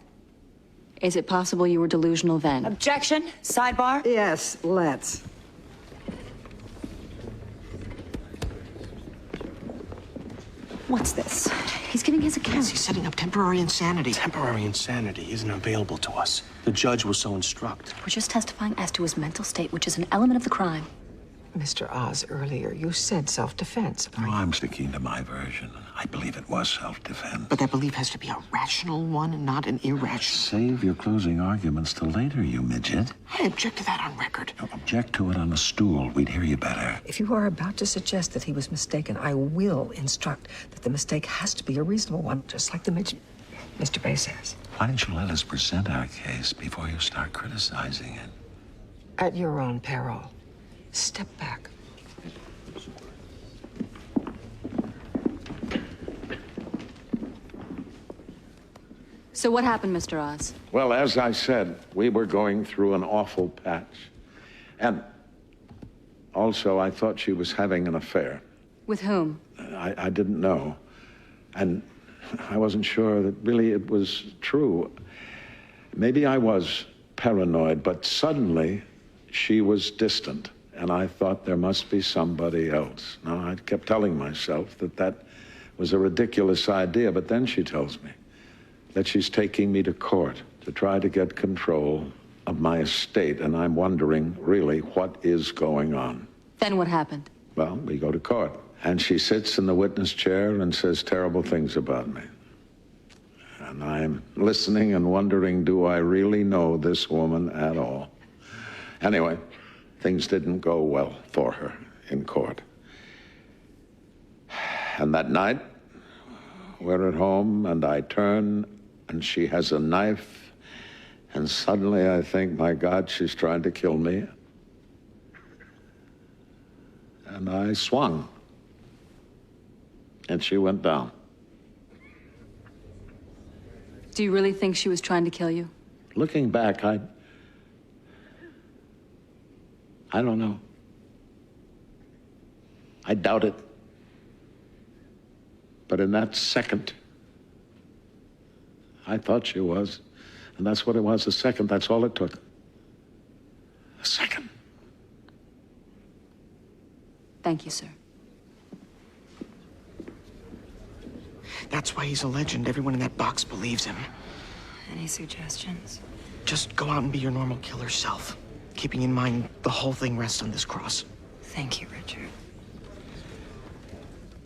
is it possible you were delusional then? Objection. Sidebar. Yes, let's. What's this? He's giving his account. He's setting up temporary insanity. Temporary insanity isn't available to us. The judge will so instruct. We're just testifying as to his mental state, which is an element of the crime. Mr. Oz, earlier you said self-defense. No, I'm sticking to my version. I believe it was self-defense. But that belief has to be a rational one and not an irrational. Save your closing arguments till later, you midget. I object to that on record. No, object to it on a stool. We'd hear you better. If you are about to suggest that he was mistaken, I will instruct that the mistake has to be a reasonable one, just like the Mr. Bay says. Why don't you let us present our case before you start criticizing it? At your own peril. Step back. So what happened, Mr. Oz? Well, as I said, we were going through an awful patch. And also, I thought she was having an affair. With whom? I didn't know. And I wasn't sure that really it was true. Maybe I was paranoid, but suddenly she was distant. And I thought there must be somebody else. Now, I kept telling myself that that was a ridiculous idea, but then she tells me that she's taking me to court to try to get control of my estate, and I'm wondering, really, what is going on? Then what happened? Well, we go to court, and she sits in the witness chair and says terrible things about me. And I'm listening and wondering, do I really know this woman at all? Anyway, things didn't go well for her in court. And that night, we're at home, and I turn, and she has a knife, and suddenly I think, my God, she's trying to kill me. And I swung, and she went down. Do you really think she was trying to kill you? Looking back, I don't know. I doubt it. But in that second, I thought she was. And that's what it was, a second. That's all it took. A second. Thank you, sir. That's why he's a legend. Everyone in that box believes him. Any suggestions? Just go out and be your normal killer self, keeping in mind the whole thing rests on this cross. Thank you, Richard.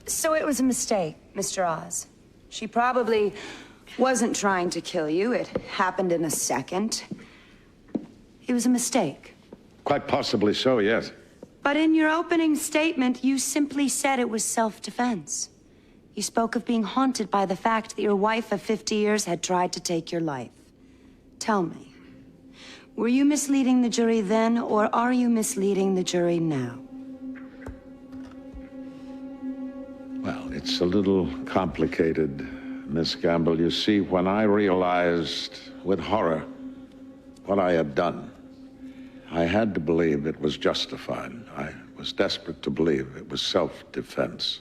So it was a mistake, Mr. Oz. She probably wasn't trying to kill you. It happened in a second. It was a mistake. Quite possibly so, yes. But in your opening statement, you simply said it was self-defense. You spoke of being haunted by the fact that your wife of 50 years had tried to take your life. Tell me, were you misleading the jury then, or are you misleading the jury now? Well, it's a little complicated, Miss Gamble. You see, when I realized with horror what I had done, I had to believe it was justified. I was desperate to believe it was self-defense.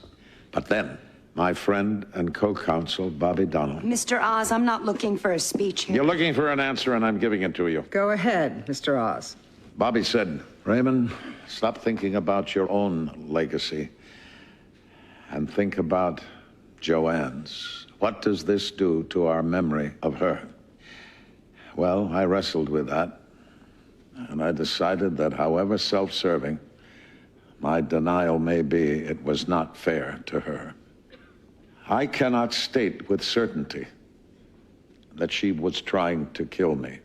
But then, my friend and co-counsel, Bobby Donnell. Mr. Oz, I'm not looking for a speech here. You're looking for an answer, and I'm giving it to you. Go ahead, Mr. Oz. Bobby said, Raymond, stop thinking about your own legacy and think about Joanne's. What does this do to our memory of her? Well, I wrestled with that, and I decided that however self-serving my denial may be, it was not fair to her. I cannot state with certainty that she was trying to kill me.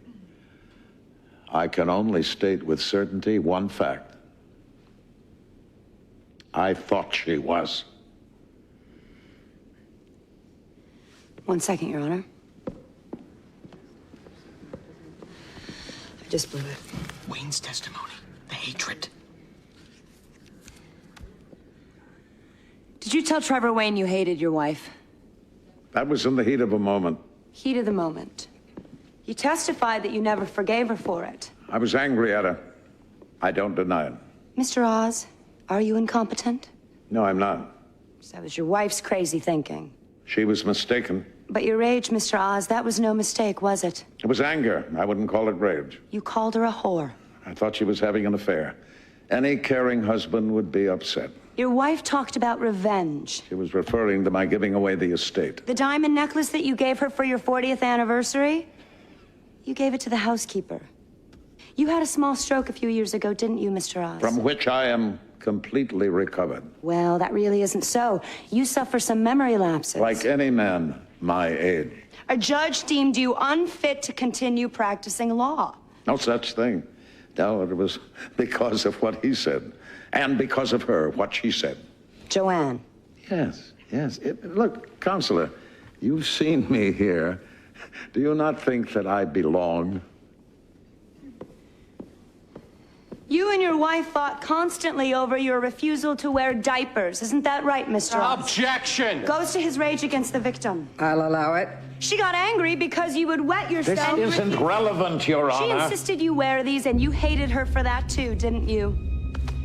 I can only state with certainty one fact. I thought she was. 1 second, Your Honor. I just blew it. Wayne's testimony, the hatred. Did you tell Trevor Wayne you hated your wife? That was in the heat of a moment. Heat of the moment. You testified that you never forgave her for it. I was angry at her. I don't deny it. Mr. Oz, are you incompetent? No, I'm not. So that was your wife's crazy thinking. She was mistaken. But your rage, Mr. Oz, that was no mistake, was it? It was anger. I wouldn't call it rage. You called her a whore. I thought she was having an affair. Any caring husband would be upset. Your wife talked about revenge. She was referring to my giving away the estate. The diamond necklace that you gave her for your 40th anniversary? You gave it to the housekeeper. You had a small stroke a few years ago, didn't you, Mr. Oz? From which I am completely recovered. Well, that really isn't so. You suffer some memory lapses. Like any man my age. A judge deemed you unfit to continue practicing law. No such thing. No, it was because of what he said. And because of her, what she said. Joanne. Yes, yes. Look, Counselor, you've seen me here. Do you not think that I belong? You and your wife fought constantly over your refusal to wear diapers. Isn't that right, Mr. Oz? Objection! Goes to his rage against the victim. I'll allow it. She got angry because you would wet yourself. This isn't relevant, Your Honor. She insisted you wear these, and you hated her for that too, didn't you?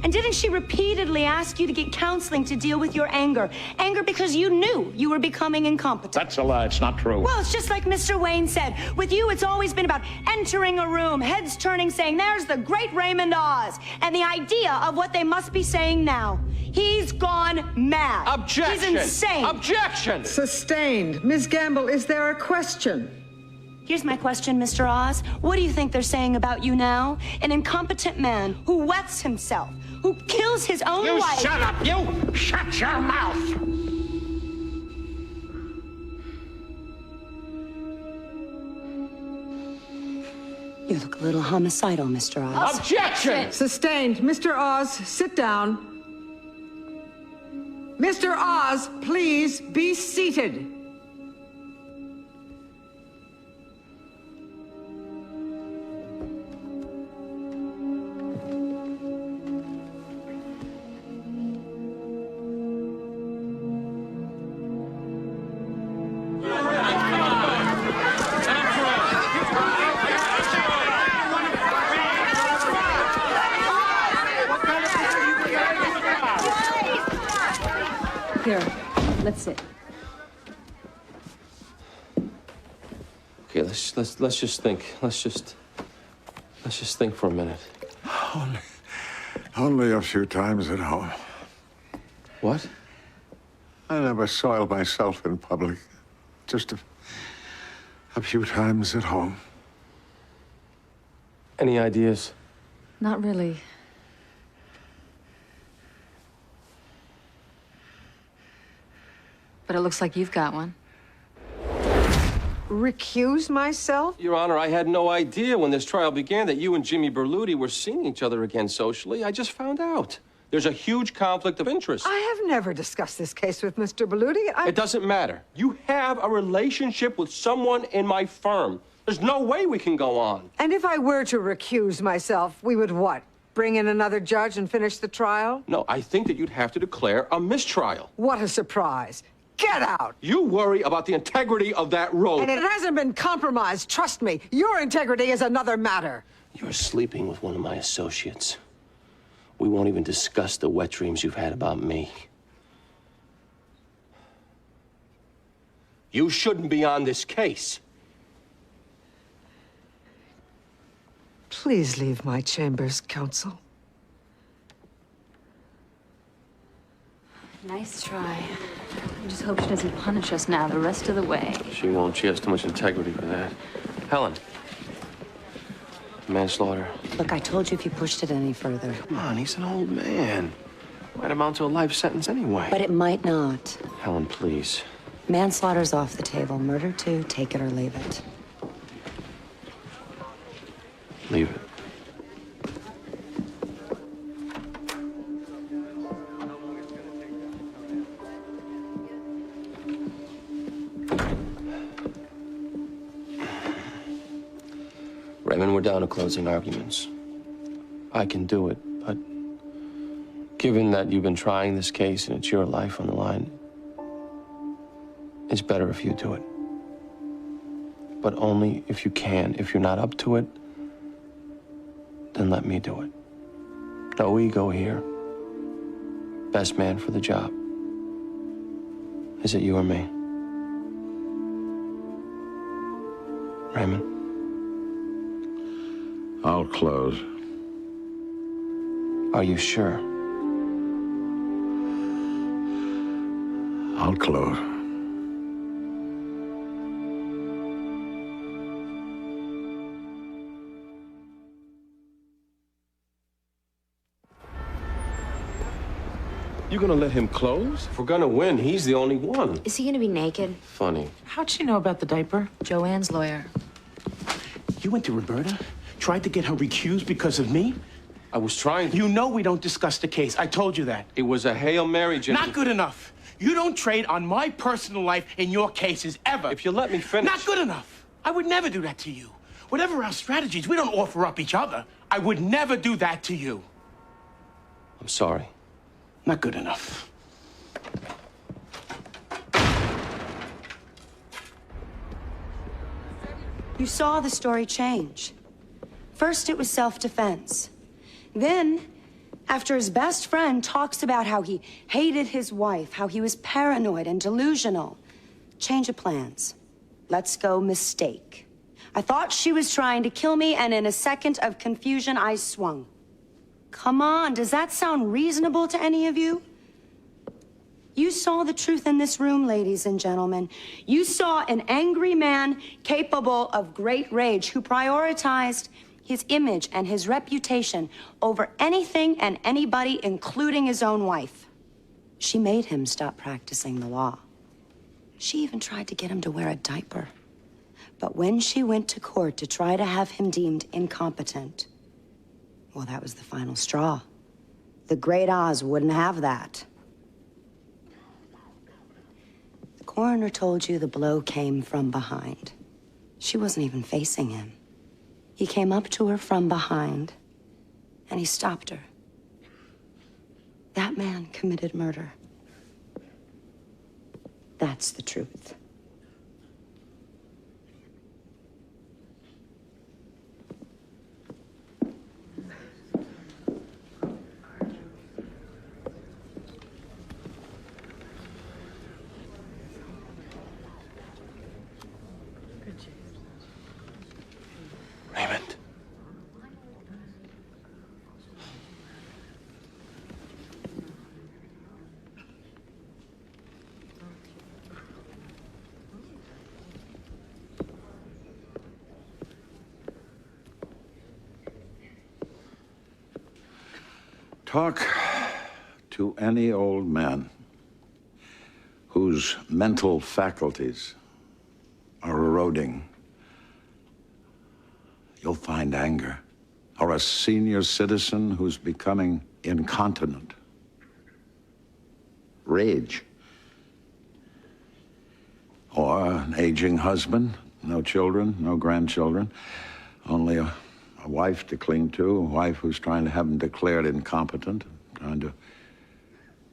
And didn't she repeatedly ask you to get counseling to deal with your anger? Anger because you knew you were becoming incompetent. That's a lie. It's not true. Well, it's just like Mr. Wayne said. With you, it's always been about entering a room, heads turning, saying, there's the great Raymond Oz, and the idea of what they must be saying now. He's gone mad. Objection! He's insane. Objection! Sustained. Ms. Gamble, is there a question? Here's my question, Mr. Oz. What do you think they're saying about you now? An incompetent man who wets himself, who kills his own wife. You shut up! You shut your mouth! You look a little homicidal, Mr. Oz. Objection! Sustained. Mr. Oz, sit down. Mr. Oz, please be seated. Here, let's sit. Okay, let's just think. Let's just think for a minute. Only a few times at home. What? I never soiled myself in public. Just a few times at home. Any ideas? Not really. But it looks like you've got one. Recuse myself? Your Honor, I had no idea when this trial began that you and Jimmy Berluti were seeing each other again socially. I just found out. There's a huge conflict of interest. I have never discussed this case with Mr. Berluti. It doesn't matter. You have a relationship with someone in my firm. There's no way we can go on. And if I were to recuse myself, we would what? Bring in another judge and finish the trial? No, I think that you'd have to declare a mistrial. What a surprise. Get out! You worry about the integrity of that road. And it hasn't been compromised, trust me. Your integrity is another matter. You're sleeping with one of my associates. We won't even discuss the wet dreams you've had about me. You shouldn't be on this case. Please leave my chambers, counsel. Nice try. I just hope she doesn't punish us now the rest of the way. She won't. She has too much integrity for that. Helen. Manslaughter. Look, I told you if you pushed it any further. Come on, he's an old man. Might amount to a life sentence anyway. But it might not. Helen, please. Manslaughter's off the table. Murder, too. Take it or leave it. Leave it. Raymond, we're down to closing arguments. I can do it, but given that you've been trying this case and it's your life on the line, it's better if you do it. But only if you can. If you're not up to it, then let me do it. No ego here. Best man for the job. Is it you or me? Raymond? I'll close. Are you sure? I'll close. You gonna let him close? If we're gonna win, he's the only one. Is he gonna be naked? Funny. How'd she know about the diaper? Joanne's lawyer. You went to Roberta? Tried to get her recused because of me? I was trying to. You know we don't discuss the case. I told you that. It was a Hail Mary, Jimmy. Not good enough. You don't trade on my personal life in your cases ever. If you let me finish. Not good enough. I would never do that to you. Whatever our strategies, we don't offer up each other. I would never do that to you. I'm sorry. Not good enough. You saw the story change. First, it was self-defense. Then, after his best friend talks about how he hated his wife, how he was paranoid and delusional, change of plans. Let's go mistake. I thought she was trying to kill me, and in a second of confusion, I swung. Come on, does that sound reasonable to any of you? You saw the truth in this room, ladies and gentlemen. You saw an angry man capable of great rage who prioritized his image and his reputation over anything and anybody, including his own wife. She made him stop practicing the law. She even tried to get him to wear a diaper. But when she went to court to try to have him deemed incompetent, well, that was the final straw. The great Oz wouldn't have that. The coroner told you the blow came from behind. She wasn't even facing him. He came up to her from behind, and he stopped her. That man committed murder. That's the truth. Raymond. Talk to any old man whose mental faculties are eroding. You'll find anger. Or a senior citizen who's becoming incontinent. Rage. Or an aging husband, no children, no grandchildren, only a wife to cling to, a wife who's trying to have him declared incompetent, trying to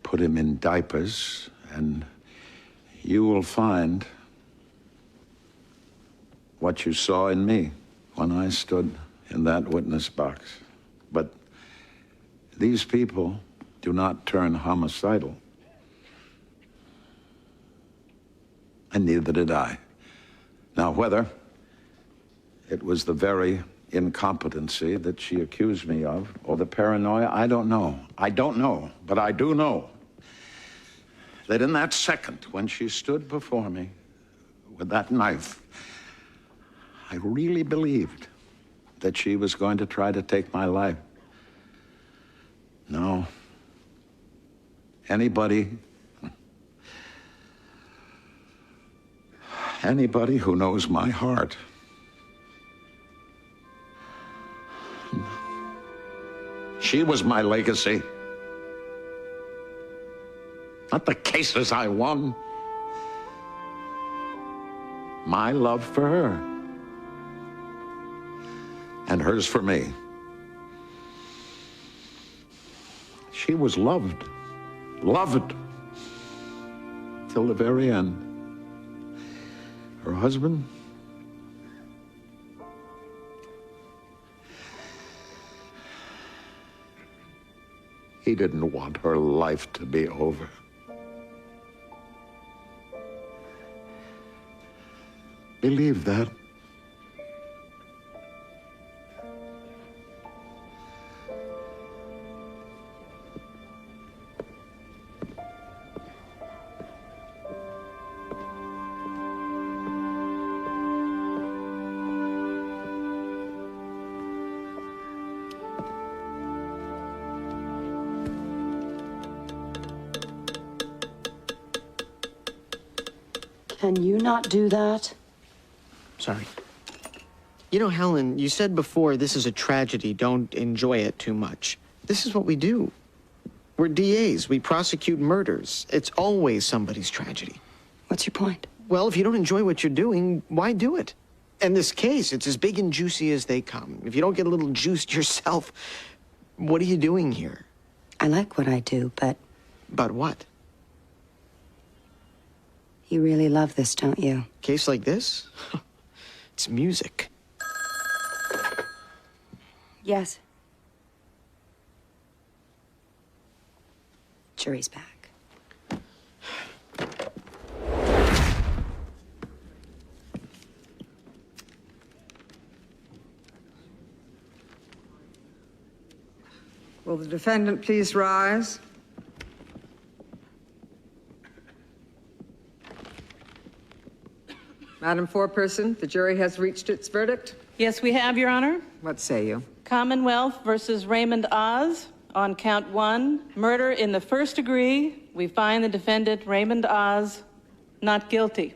put him in diapers, and you will find what you saw in me when I stood in that witness box. But these people do not turn homicidal. And neither did I. Now, whether it was the very incompetency that she accused me of, or the paranoia, I don't know. I don't know, but I do know that in that second when she stood before me with that knife, I really believed that she was going to try to take my life. No. Anybody who knows my heart she was my legacy. Not the cases I won. My love for her. And hers for me. She was loved. Loved. Till the very end. Her husband, he didn't want her life to be over. Believe that. Can you not do that? Sorry. You know, Helen, you said before this is a tragedy. Don't enjoy it too much. This is what we do. We're DAs. We prosecute murders. It's always somebody's tragedy. What's your point? Well, if you don't enjoy what you're doing, why do it? In this case, it's as big and juicy as they come. If you don't get a little juiced yourself, what are you doing here? I like what I do, but... But what? You really love this, don't you? Case like this? It's music. Yes. Jury's back. Will the defendant please rise? Madam Foreperson, the jury has reached its verdict. Yes, we have, Your Honor. What say you? Commonwealth versus Raymond Oz. On count 1, murder in the first degree, we find the defendant, Raymond Oz, not guilty.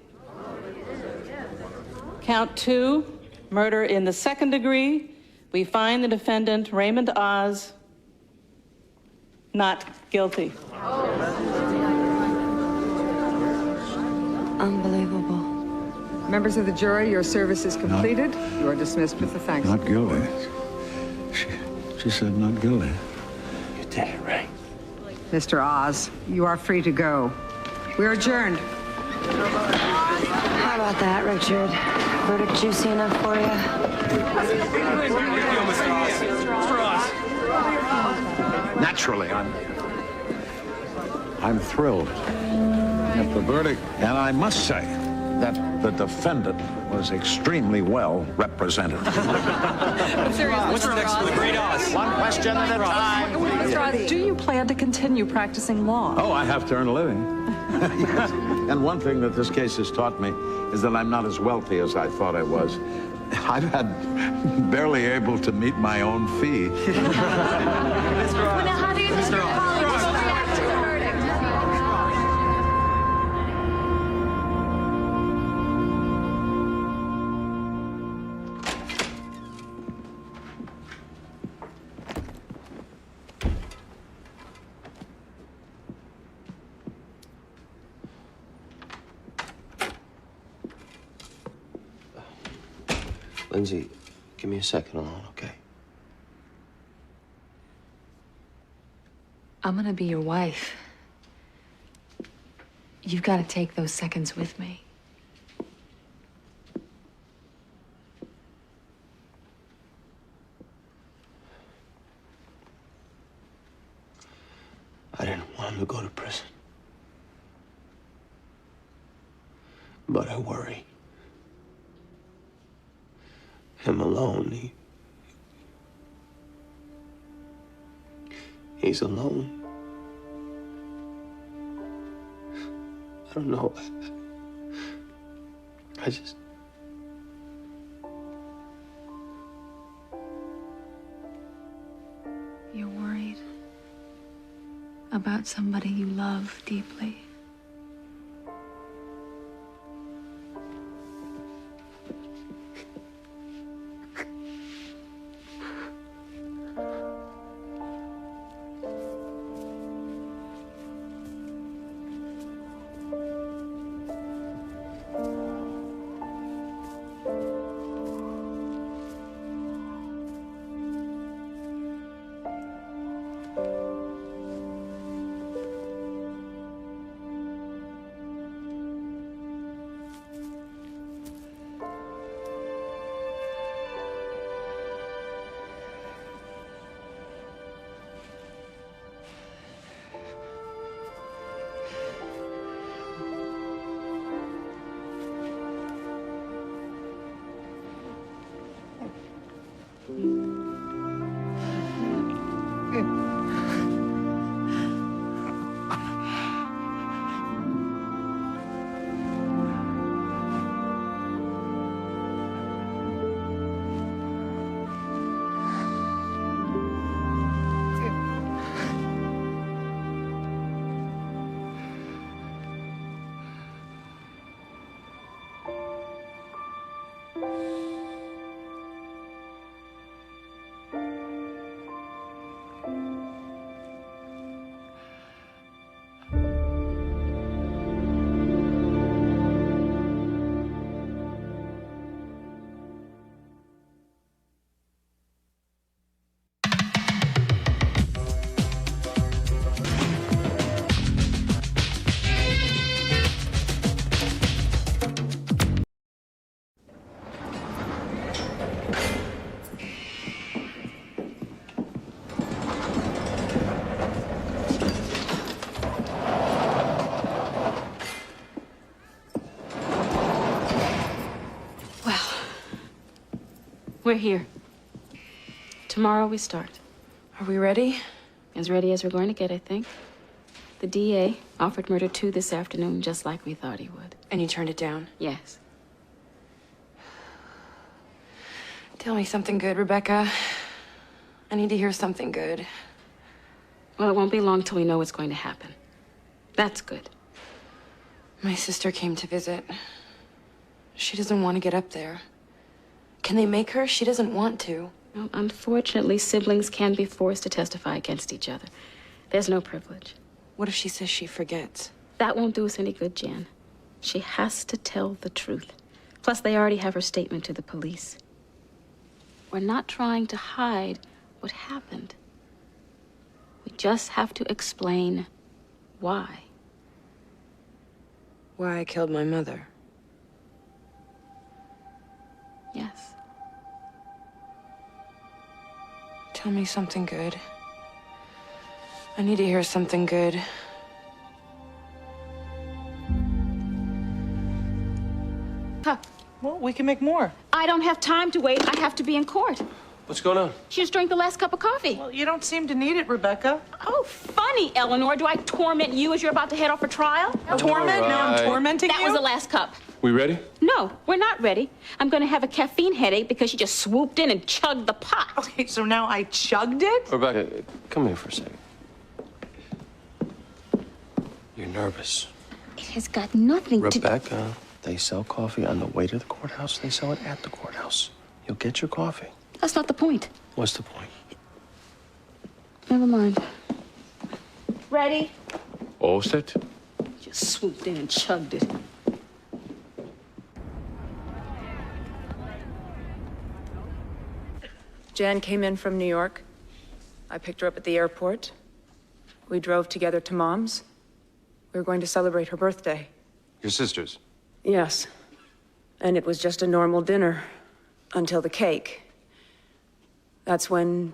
Count 2, murder in the second degree, we find the defendant, Raymond Oz, not guilty. Unbelievable. Members of the jury, your service is completed. You are dismissed with the thanks. Not guilty. She said not guilty. You did it right. Mr. Oz, you are free to go. We're adjourned. How about that, Richard? Verdict juicy enough for you? Naturally, I'm thrilled at the verdict, and I must say that the defendant was extremely well represented. What's next for the great Oz? One question at a time. Mr. Oz, do you plan to continue practicing law? Oh, I have to earn a living. Yes. And one thing that this case has taught me is that I'm not as wealthy as I thought I was. I've had barely able to meet my own fee. Now, how do you think your colleagues will react to the verdict? Lindsay, give me a second alone, okay? I'm gonna be your wife. You've got to take those seconds with me. I didn't want him to go to prison. But I worry. Him alone, he's alone. I don't know. I just... You're worried about somebody you love deeply. We're here. Tomorrow we start. Are we ready? As ready as we're going to get, I think. The DA offered murder 2 this afternoon, just like we thought he would. And you turned it down? Yes. Tell me something good, Rebecca. I need to hear something good. Well, it won't be long till we know what's going to happen. That's good. My sister came to visit. She doesn't want to get up there. Can they make her? She doesn't want to. Well, unfortunately, siblings can be forced to testify against each other. There's no privilege. What if she says she forgets? That won't do us any good, Jan. She has to tell the truth. Plus, they already have her statement to the police. We're not trying to hide what happened. We just have to explain why. Why I killed my mother. Yes. Tell me something good. I need to hear something good. Huh. Well, we can make more. I don't have time to wait. I have to be in court. What's going on? She just drank the last cup of coffee. Well, you don't seem to need it, Rebecca. Oh, funny, Eleanor. Do I torment you as you're about to head off for trial? Torment? All Now I'm right. tormenting That you? was the last cup. We ready? No, we're not ready. I'm going to have a caffeine headache because she just swooped in and chugged the pot. Okay, so now I chugged it? Rebecca, come here for a second. You're nervous. It has got nothing to... Rebecca, they sell coffee on the way to the courthouse. They sell it at the courthouse. You'll get your coffee. That's not the point. What's the point? Never mind. Ready? All set? Just swooped in and chugged it. Jan came in from New York. I picked her up at the airport. We drove together to Mom's. We were going to celebrate her birthday. Your sister's? Yes. And it was just a normal dinner until the cake. That's when...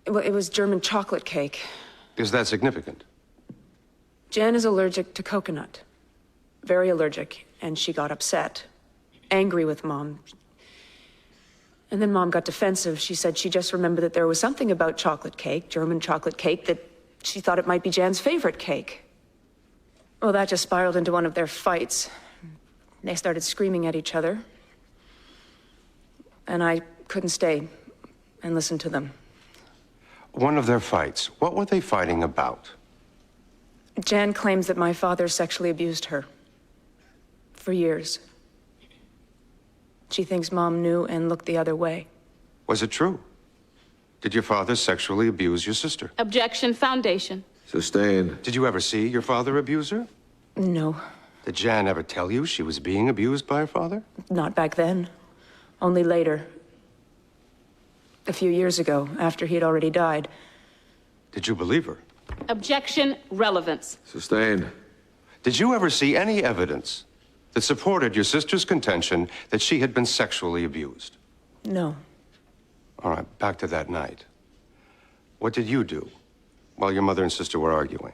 Well, it was German chocolate cake. Is that significant? Jan is allergic to coconut. Very allergic. And she got upset. Angry with Mom. And then Mom got defensive. She said she just remembered that there was something about chocolate cake, German chocolate cake, that she thought it might be Jan's favorite cake. Well, that just spiraled into one of their fights. They started screaming at each other. And I couldn't stay and listen to them. One of their fights. What were they fighting about? Jan claims that my father sexually abused her. For years. She thinks Mom knew and looked the other way. Was it true? Did your father sexually abuse your sister? Objection, foundation. Sustained. Did you ever see your father abuse her? No, Did Jan ever tell you she was being abused by her father? not back then. Only later. A few years ago, after he had already died. Did you believe her? Objection, relevance. Sustained. Did you ever see any evidence that supported your sister's contention that she had been sexually abused? No. All right, back to that night. What did you do while your mother and sister were arguing?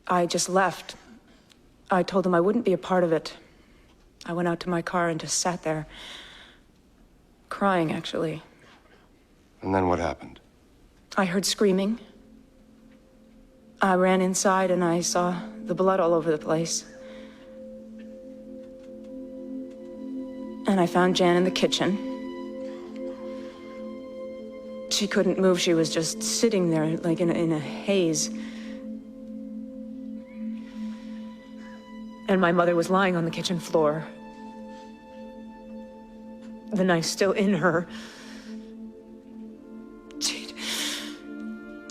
I just left. I told them I wouldn't be a part of it. I went out to my car and just sat there. Crying, actually. And then what happened? I heard screaming. I ran inside and I saw the blood all over the place. And I found Jan in the kitchen. She couldn't move. She was just sitting there, like in a haze. And my mother was lying on the kitchen floor. The knife still in her.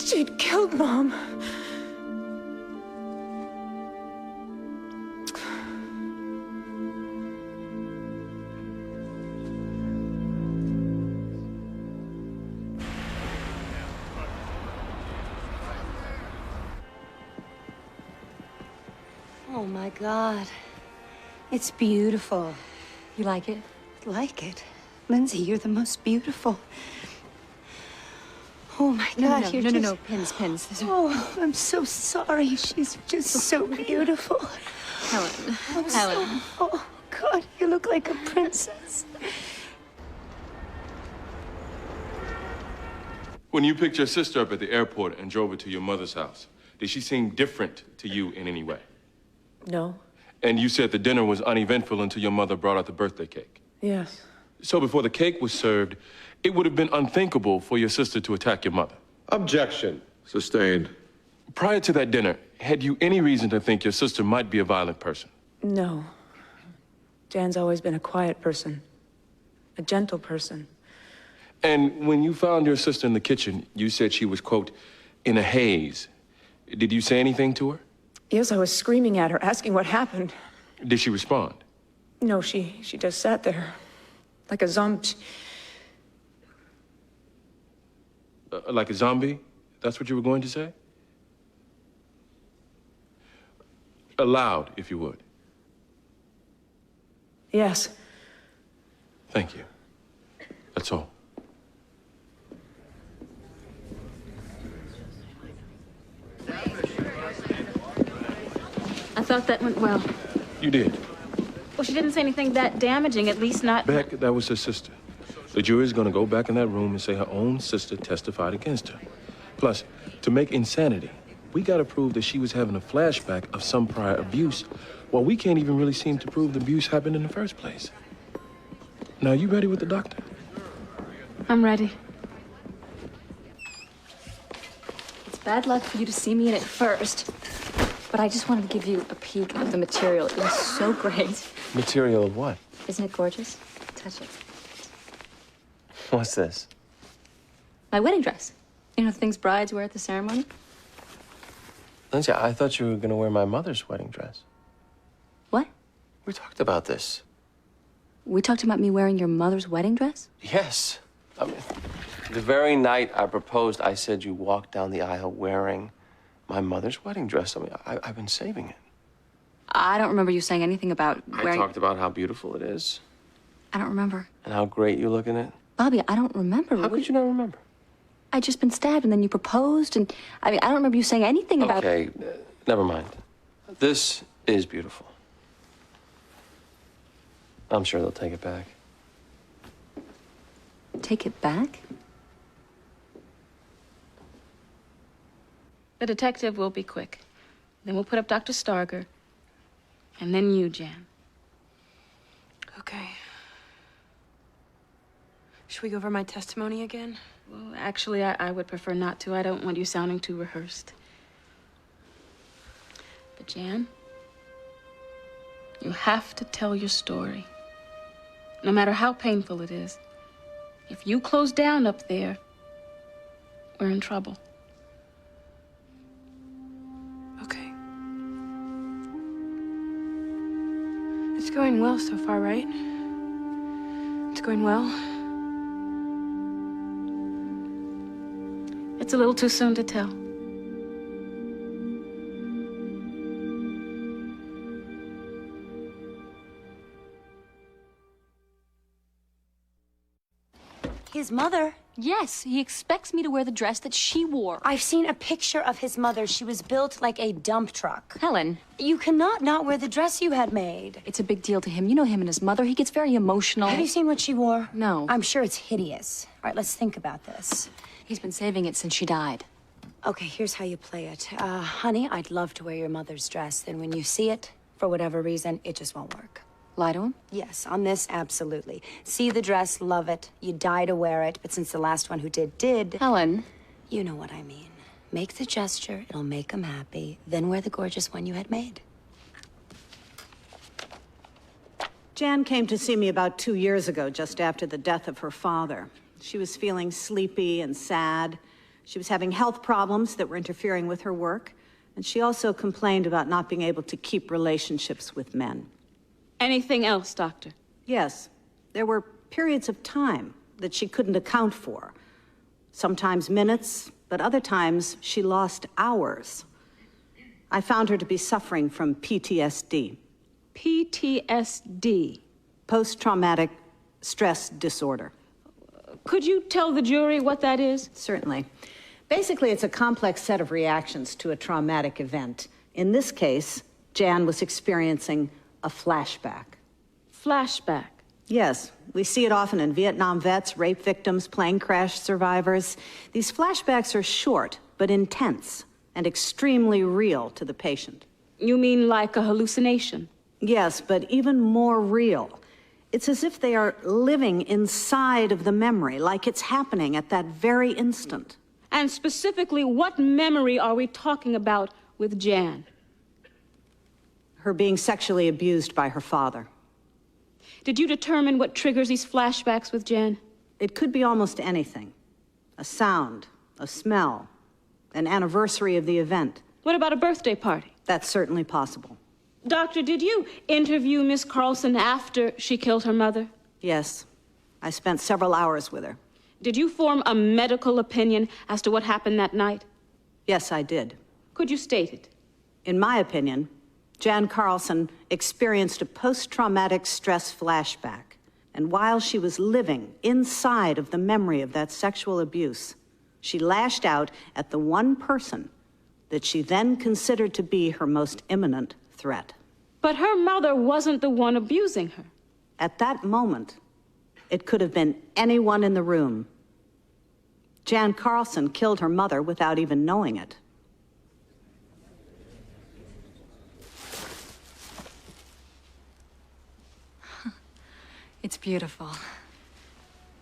She'd killed Mom. Oh my God. It's beautiful. You like it? Like it? Lindsay, you're the most beautiful. Oh my No, God, no, you're no, just... no, pins. Oh, I'm so sorry. She's just so beautiful. Helen. I'm Helen. Oh, God, you look like a princess. When you picked your sister up at the airport and drove her to your mother's house, did she seem different to you in any way? No. And you said the dinner was uneventful until your mother brought out the birthday cake. Yes. So before the cake was served, it would have been unthinkable for your sister to attack your mother. Objection. Sustained. Prior to that dinner, had you any reason to think your sister might be a violent person? No. Jan's always been a quiet person, a gentle person. And when you found your sister in the kitchen, you said she was, quote, in a haze. Did you say anything to her? Yes, I was screaming at her, asking what happened. Did she respond? No, she just sat there, like a zombie. Like a zombie? That's what you were going to say? Aloud, if you would. Yes. Thank you. That's all. I thought that went well. You did. Well, she didn't say anything that damaging, at least not... Beck, that was her sister. The jury's gonna go back in that room and say her own sister testified against her. Plus, to make insanity, we gotta prove that she was having a flashback of some prior abuse, while we can't even really seem to prove the abuse happened in the first place. Now, you ready with the doctor? I'm ready. It's bad luck for you to see me in it first, but I just wanted to give you a peek of the material. It was so great. Material of what? Isn't it gorgeous? Touch it. What's this? My wedding dress. You know, the things brides wear at the ceremony? Lindsay, I thought you were gonna wear my mother's wedding dress. What? We talked about this. We talked about me wearing your mother's wedding dress? Yes. I mean, the very night I proposed, I said you walked down the aisle wearing my mother's wedding dress. I mean, I've been saving it. I don't remember you saying anything about wearing... I talked about how beautiful it is. I don't remember. And how great you look in it. Bobby, I don't remember. How could you not remember? I'd just been stabbed and then you proposed and... I mean, I don't remember you saying anything about... Okay, never mind. This is beautiful. I'm sure they'll take it back. Take it back? The detective will be quick. Then we'll put up Dr. Starger. And then you, Jan. Okay. Should we go over my testimony again? Well, actually, I would prefer not to. I don't want you sounding too rehearsed. But Jan, you have to tell your story. No matter how painful it is. If you close down up there, we're in trouble. Okay. It's going well so far, right? It's going well? It's a little too soon to tell. His mother? Yes, he expects me to wear the dress that she wore. I've seen a picture of his mother. She was built like a dump truck. Helen. You cannot not wear the dress you had made. It's a big deal to him. You know him and his mother. He gets very emotional. Have you seen what she wore? No. I'm sure it's hideous. All right, let's think about this. He's been saving it since she died. Okay, here's how you play it. Honey, I'd love to wear your mother's dress. Then when you see it, for whatever reason, it just won't work. Lie to him? Yes, on this, absolutely. See the dress, love it. You die to wear it, but since the last one who did... Helen. You know what I mean. Make the gesture, it'll make him happy. Then wear the gorgeous one you had made. Jan came to see me about 2 years ago, just after the death of her father. She was feeling sleepy and sad. She was having health problems that were interfering with her work. And she also complained about not being able to keep relationships with men. Anything else, Doctor? Yes. There were periods of time that she couldn't account for. Sometimes minutes, but other times she lost hours. I found her to be suffering from PTSD. PTSD? Post-traumatic stress disorder. Could you tell the jury what that is? Certainly. Basically, it's a complex set of reactions to a traumatic event. In this case, Jan was experiencing a flashback. Flashback? Yes. We see it often in Vietnam vets, rape victims, plane crash survivors. These flashbacks are short, but intense and extremely real to the patient. You mean like a hallucination? Yes, but even more real. It's as if they are living inside of the memory, like it's happening at that very instant. And specifically, what memory are we talking about with Jan? Her being sexually abused by her father. Did you determine what triggers these flashbacks with Jan? It could be almost anything. A sound, a smell, an anniversary of the event. What about a birthday party? That's certainly possible. Doctor, did you interview Miss Carlson after she killed her mother? Yes. I spent several hours with her. Did you form a medical opinion as to what happened that night? Yes, I did. Could you state it? In my opinion, Jan Carlson experienced a post-traumatic stress flashback. And while she was living inside of the memory of that sexual abuse, she lashed out at the one person that she then considered to be her most imminent threat. But her mother wasn't the one abusing her. At that moment, it could have been anyone in the room. Jan Carlson killed her mother without even knowing it. It's beautiful.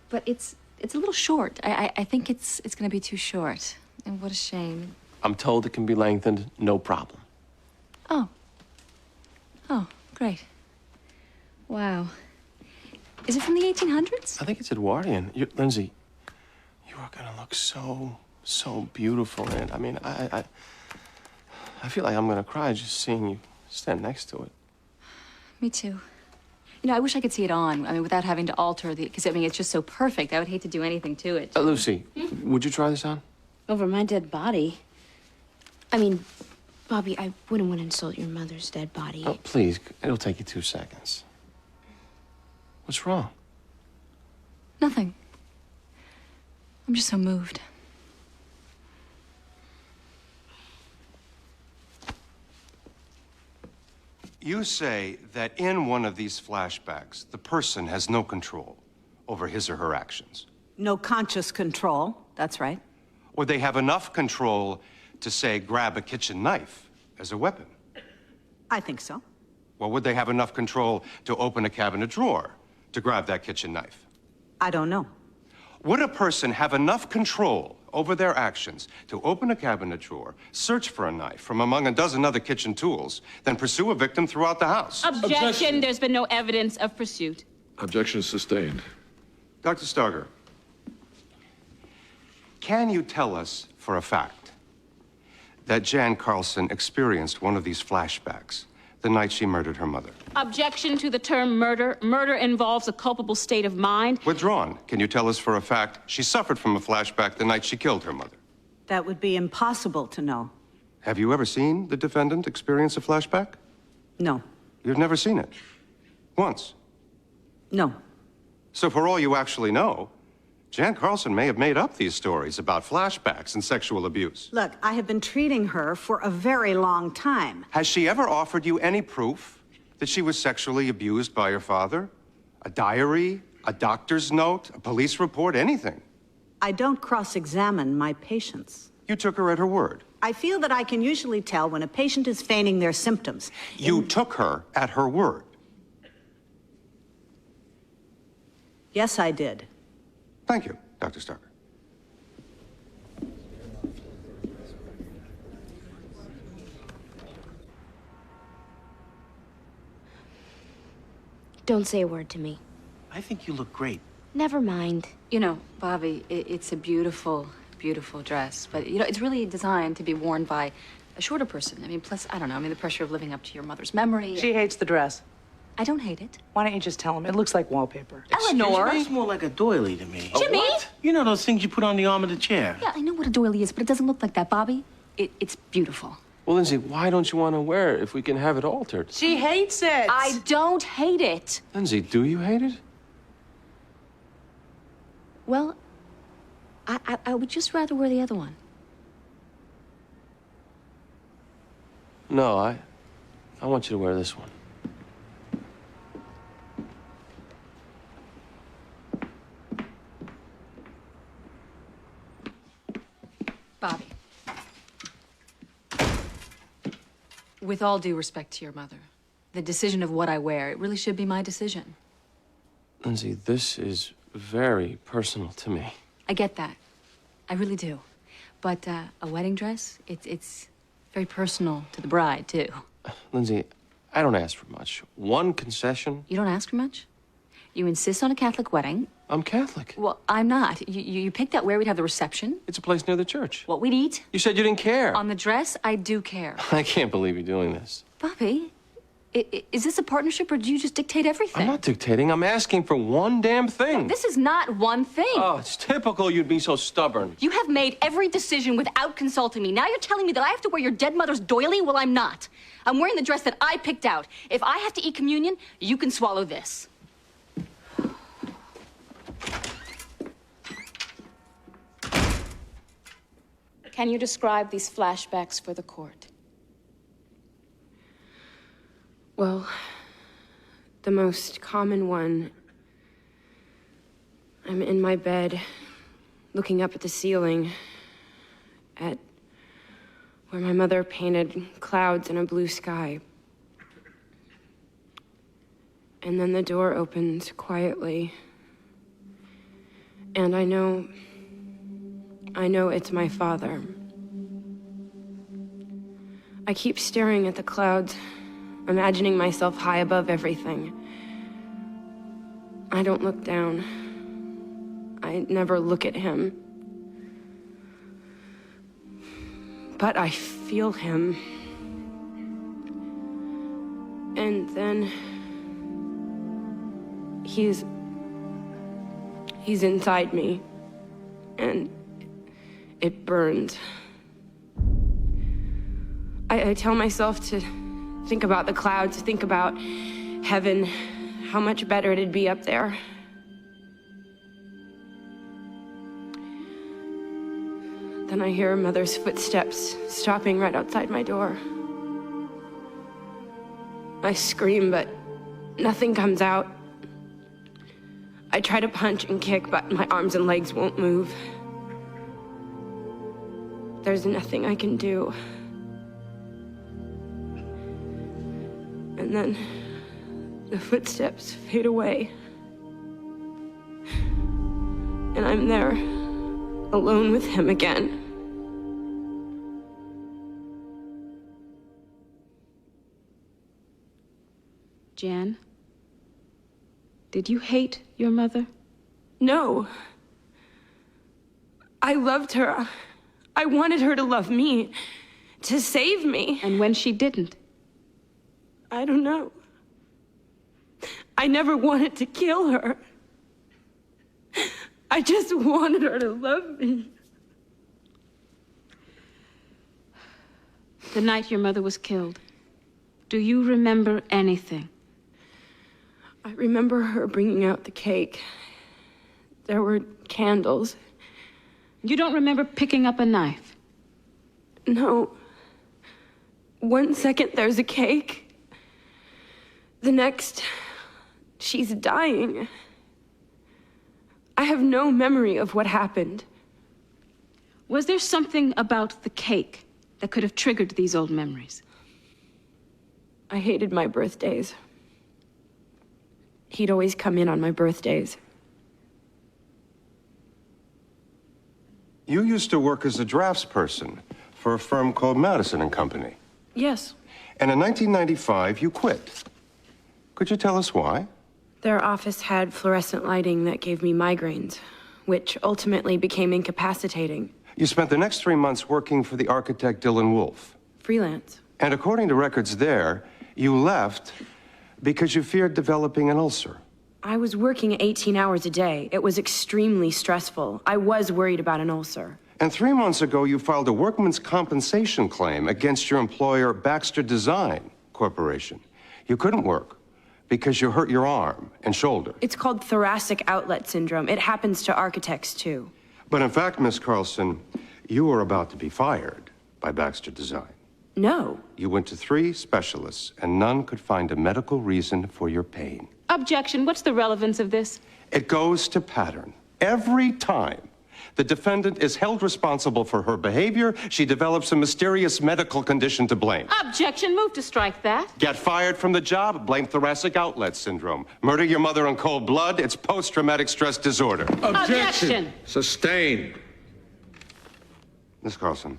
But it's a little short. I think it's going to be too short. And what a shame. I'm told it can be lengthened, no problem. Oh. Oh, great. Wow. Is it from the 1800s? I think it's Edwardian. Lindsay, you are gonna look so beautiful in it. I mean, I feel like I'm gonna cry just seeing you stand next to it. Me too. You know, I wish I could see it on. I mean, without having to alter the... Because, I mean, it's just so perfect. I would hate to do anything to it. Lucy, would you try this on? Over my dead body? I mean, Bobby, I wouldn't want to insult your mother's dead body. Oh, please. It'll take you 2 seconds. What's wrong? Nothing. I'm just so moved. You say that in one of these flashbacks, the person has no control over his or her actions. No conscious control, that's right. Or they have enough control to, say, grab a kitchen knife as a weapon. I think so. Well, would they have enough control to open a cabinet drawer to grab that kitchen knife? I don't know. Would a person have enough control over their actions to open a cabinet drawer, search for a knife from among a dozen other kitchen tools, then pursue a victim throughout the house? Objection. There's been no evidence of pursuit. Objection sustained. Dr. Starger, can you tell us for a fact that Jan Carlson experienced one of these flashbacks the night she murdered her mother? Objection to the term murder. Murder involves a culpable state of mind. Withdrawn. Can you tell us for a fact she suffered from a flashback the night she killed her mother? That would be impossible to know. Have you ever seen the defendant experience a flashback? No. You've never seen it? Once? No. So for all you actually know, Jan Carlson may have made up these stories about flashbacks and sexual abuse. Look, I have been treating her for a very long time. Has she ever offered you any proof that she was sexually abused by your father? A diary, a doctor's note, a police report, anything? I don't cross-examine my patients. You took her at her word. I feel that I can usually tell when a patient is feigning their symptoms. You took her at her word. Yes, I did. Thank you, Dr. Starker. Don't say a word to me. I think you look great. Never mind. You know, Bobby, it's a beautiful, beautiful dress. But, you know, it's really designed to be worn by a shorter person. I mean, plus, I don't know, I mean, the pressure of living up to your mother's memory. She hates the dress. I don't hate it. Why don't you just tell him? It looks like wallpaper. Eleanor! It's more like a doily to me. Jimmy! What? You know those things you put on the arm of the chair? Yeah, I know what a doily is, but it doesn't look like that, Bobby. It's beautiful. Well, Lindsay, why don't you want to wear it if we can have it altered? She hates it. I don't hate it. Lindsay, do you hate it? Well, I would just rather wear the other one. No, I want you to wear this one. Bobby. With all due respect to your mother, the decision of what I wear, it really should be my decision. Lindsay, this is very personal to me. I get that. I really do. But a wedding dress, it's very personal to the bride, too. Lindsay, I don't ask for much. One concession. You don't ask for much? You insist on a Catholic wedding. I'm Catholic. Well, I'm not. You picked out where we'd have the reception. It's a place near the church. What we'd eat. You said you didn't care. On the dress, I do care. I can't believe you're doing this. Bobby, is this a partnership or do you just dictate everything? I'm not dictating. I'm asking for one damn thing. This is not one thing. Oh, it's typical you'd be so stubborn. You have made every decision without consulting me. Now you're telling me that I have to wear your dead mother's doily? Well, I'm not. I'm wearing the dress that I picked out. If I have to eat communion, you can swallow this. Can you describe these flashbacks for the court? Well, the most common one, I'm in my bed, looking up at the ceiling, at where my mother painted clouds in a blue sky. And then the door opens quietly, and I know it's my father. I keep staring at the clouds, imagining myself high above everything. I don't look down. I never look at him. But I feel him. And then he's inside me, and it burns. I tell myself to think about the clouds, think about heaven, how much better it'd be up there. Then I hear Mother's footsteps stopping right outside my door. I scream, but nothing comes out. I try to punch and kick, but my arms and legs won't move. There's nothing I can do. And then the footsteps fade away. And I'm there, alone with him again. Jan, did you hate your mother? No. I loved her. I wanted her to love me, to save me. And when she didn't? I don't know. I never wanted to kill her. I just wanted her to love me. The night your mother was killed, do you remember anything? I remember her bringing out the cake. There were candles. You don't remember picking up a knife? No. 1 second there's a cake. The next, she's dying. I have no memory of what happened. Was there something about the cake that could have triggered these old memories? I hated my birthdays. He'd always come in on my birthdays. You used to work as a draftsperson for a firm called Madison and Company. Yes. And in 1995, you quit. Could you tell us why? Their office had fluorescent lighting that gave me migraines, which ultimately became incapacitating. You spent the next 3 months working for the architect Dylan Wolfe. Freelance. And according to records there, you left because you feared developing an ulcer. I was working 18 hours a day. It was extremely stressful. I was worried about an ulcer. And 3 months ago, you filed a workman's compensation claim against your employer, Baxter Design Corporation. You couldn't work because you hurt your arm and shoulder. It's called thoracic outlet syndrome. It happens to architects, too. But in fact, Miss Carlson, you were about to be fired by Baxter Design. No. You went to 3 specialists, and none could find a medical reason for your pain. Objection. What's the relevance of this? It goes to pattern. Every time The defendant is held responsible for her behavior. She develops a mysterious medical condition to blame. Objection. Move to strike that. Get fired from the job, blame thoracic outlet syndrome. Murder your mother in cold blood, it's post-traumatic stress disorder. Objection. Sustained. Miss Carlson,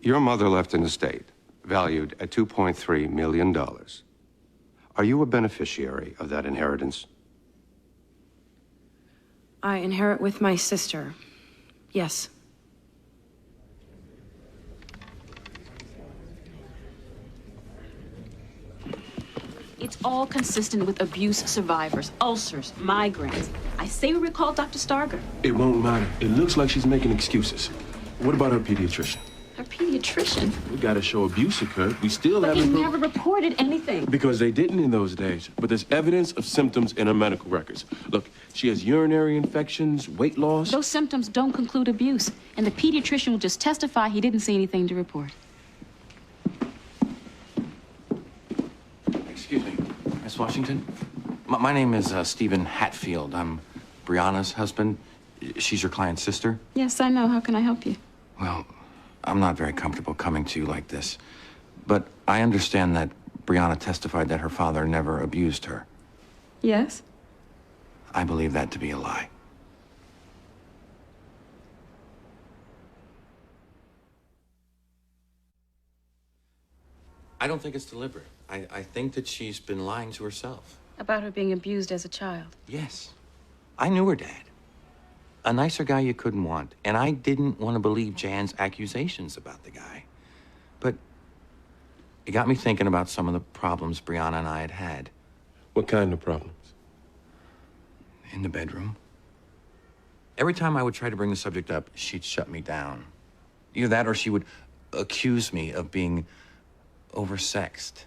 your mother left an estate valued at $2.3 million. Are you a beneficiary of that inheritance? I inherit with my sister. Yes. It's all consistent with abuse survivors, ulcers, migraines. I say we recall Dr. Starger. It won't matter. It looks like she's making excuses. What about her pediatrician? Her pediatrician. We gotta show abuse occurred. We still But he haven't... never reported anything. Because they didn't in those days. But there's evidence of symptoms in her medical records. Look, she has urinary infections, weight loss. Those symptoms don't conclude abuse, and the pediatrician will just testify he didn't see anything to report. Excuse me, Miss Washington. My name is Stephen Hatfield. I'm Brianna's husband. She's your client's sister. Yes, I know. How can I help you? Well, I'm not very comfortable coming to you like this, but I understand that Brianna testified that her father never abused her. Yes? I believe that to be a lie. I don't think it's deliberate. I think that she's been lying to herself. About her being abused as a child. Yes. I knew her dad. A nicer guy you couldn't want. And I didn't want to believe Jan's accusations about the guy. But it got me thinking about some of the problems Brianna and I had had. What kind of problems? In the bedroom. Every time I would try to bring the subject up, she'd shut me down. Either that or she would accuse me of being oversexed.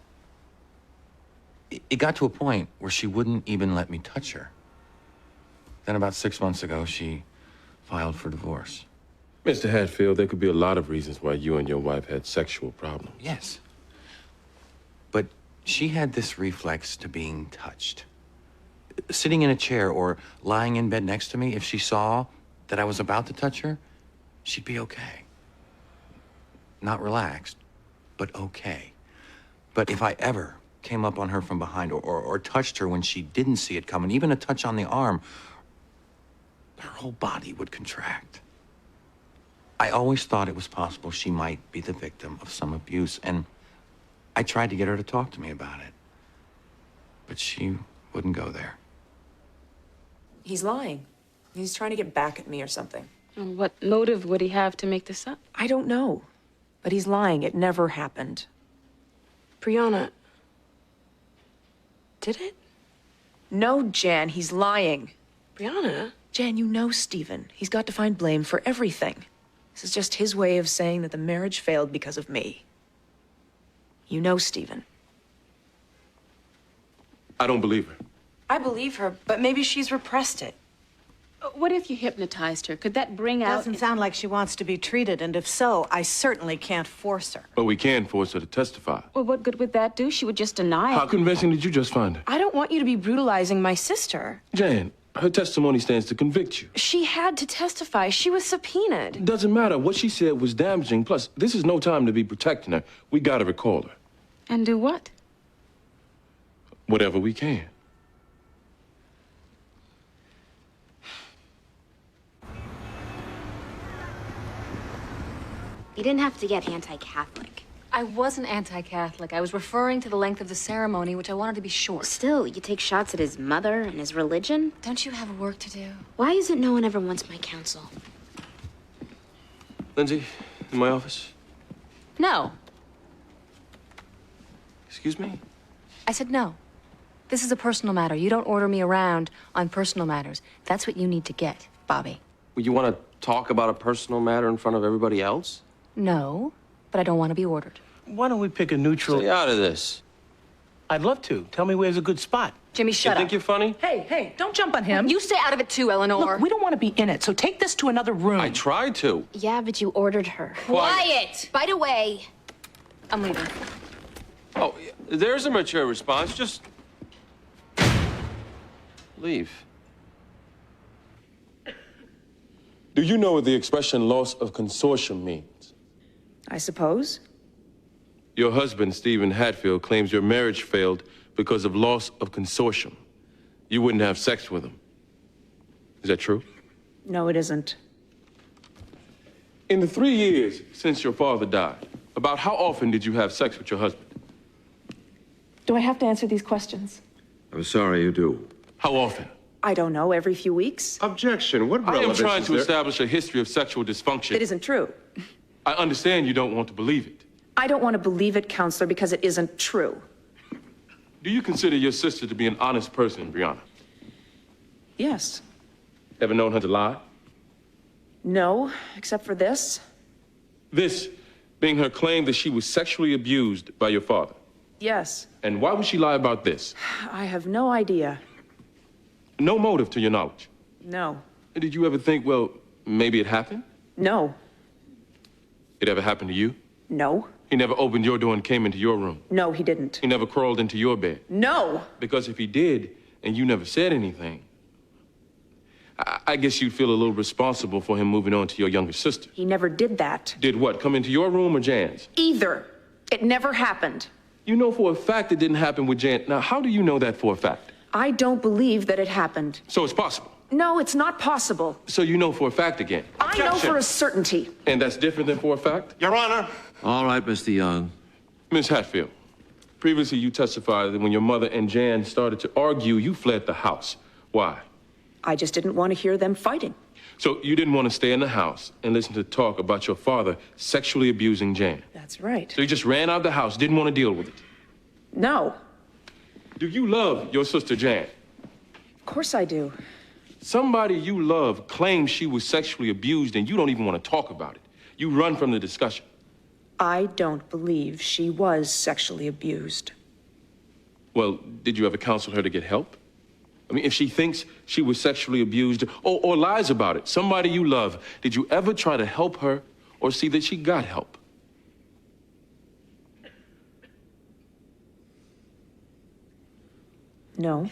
It got to a point where she wouldn't even let me touch her. Then about 6 months ago, she filed for divorce. Mr. Hatfield, there could be a lot of reasons why you and your wife had sexual problems. Yes. But she had this reflex to being touched. Sitting in a chair or lying in bed next to me, if she saw that I was about to touch her, she'd be okay. Not relaxed, but okay. But if I ever came up on her from behind or touched her when she didn't see it coming, even a touch on the arm, her whole body would contract. I always thought it was possible she might be the victim of some abuse, and I tried to get her to talk to me about it. But she wouldn't go there. He's lying. He's trying to get back at me or something. What motive would he have to make this up? I don't know. But he's lying. It never happened. Brianna, did it? No, Jan, he's lying. Brianna? Jan, you know Stephen. He's got to find blame for everything. This is just his way of saying that the marriage failed because of me. You know Stephen. I don't believe her. I believe her, but maybe she's repressed it. What if you hypnotized her? Could that bring out... Doesn't sound like she wants to be treated, and if so, I certainly can't force her. But we can force her to testify. Well, what good would that do? She would just deny it. How convincing did you just find her? I don't want you to be brutalizing my sister. Jan, her testimony stands to convict you. She had to testify. She was subpoenaed. It doesn't matter. What she said was damaging. Plus, this is no time to be protecting her. We gotta recall her. And do what? Whatever we can. You didn't have to get anti-Catholic. I wasn't anti-Catholic. I was referring to the length of the ceremony, which I wanted to be short. Still, you take shots at his mother and his religion? Don't you have work to do? Why is it no one ever wants my counsel? Lindsay, in my office. No. Excuse me? I said no. This is a personal matter. You don't order me around on personal matters. That's what you need to get, Bobby. Well, you want to talk about a personal matter in front of everybody else? No, but I don't want to be ordered. Why don't we pick a neutral... Stay out of this. I'd love to. Tell me where's a good spot. Jimmy, shut up. You think you're funny? Hey, don't jump on him. You stay out of it too, Eleanor. Look, we don't want to be in it, so take this to another room. I tried to. Yeah, but you ordered her. Quiet! By the way, I'm leaving. Oh, there's a mature response. Just leave. Do you know what the expression loss of consortium means? I suppose. Your husband, Stephen Hatfield, claims your marriage failed because of loss of consortium. You wouldn't have sex with him. Is that true? No, it isn't. In the 3 years since your father died, about how often did you have sex with your husband? Do I have to answer these questions? I'm sorry, you do. How often? I don't know, every few weeks? Objection. What I am relevance trying is to there? establish a history of sexual dysfunction. It isn't true. I understand you don't want to believe it. I don't want to believe it, counselor, because it isn't true. Do you consider your sister to be an honest person, Brianna? Yes. Ever known her to lie? No, except for this. This being her claim that she was sexually abused by your father. Yes. And why would she lie about this? I have no idea. No motive to your knowledge. No. Did you ever think, well, maybe it happened? No. It ever happened to you? No. He never opened your door and came into your room? No, he didn't. He never crawled into your bed? No! Because if he did, and you never said anything, I guess you'd feel a little responsible for him moving on to your younger sister. He never did that. Did what, come into your room or Jan's? Either. It never happened. You know for a fact it didn't happen with Jan. Now, how do you know that for a fact? I don't believe that it happened. So it's possible? No, it's not possible. So you know for a fact again? I know for a certainty. And that's different than for a fact? Your Honor. All right, Mr. Young. Miss Hatfield, previously you testified that when your mother and Jan started to argue, you fled the house. Why? I just didn't want to hear them fighting. So you didn't want to stay in the house and listen to talk about your father sexually abusing Jan? That's right. So you just ran out of the house, didn't want to deal with it? No. Do you love your sister Jan? Of course I do. Somebody you love claims she was sexually abused and you don't even want to talk about it. You run from the discussion. I don't believe she was sexually abused. Well, did you ever counsel her to get help? I mean, if she thinks she was sexually abused or lies about it, somebody you love, did you ever try to help her or see that she got help? No.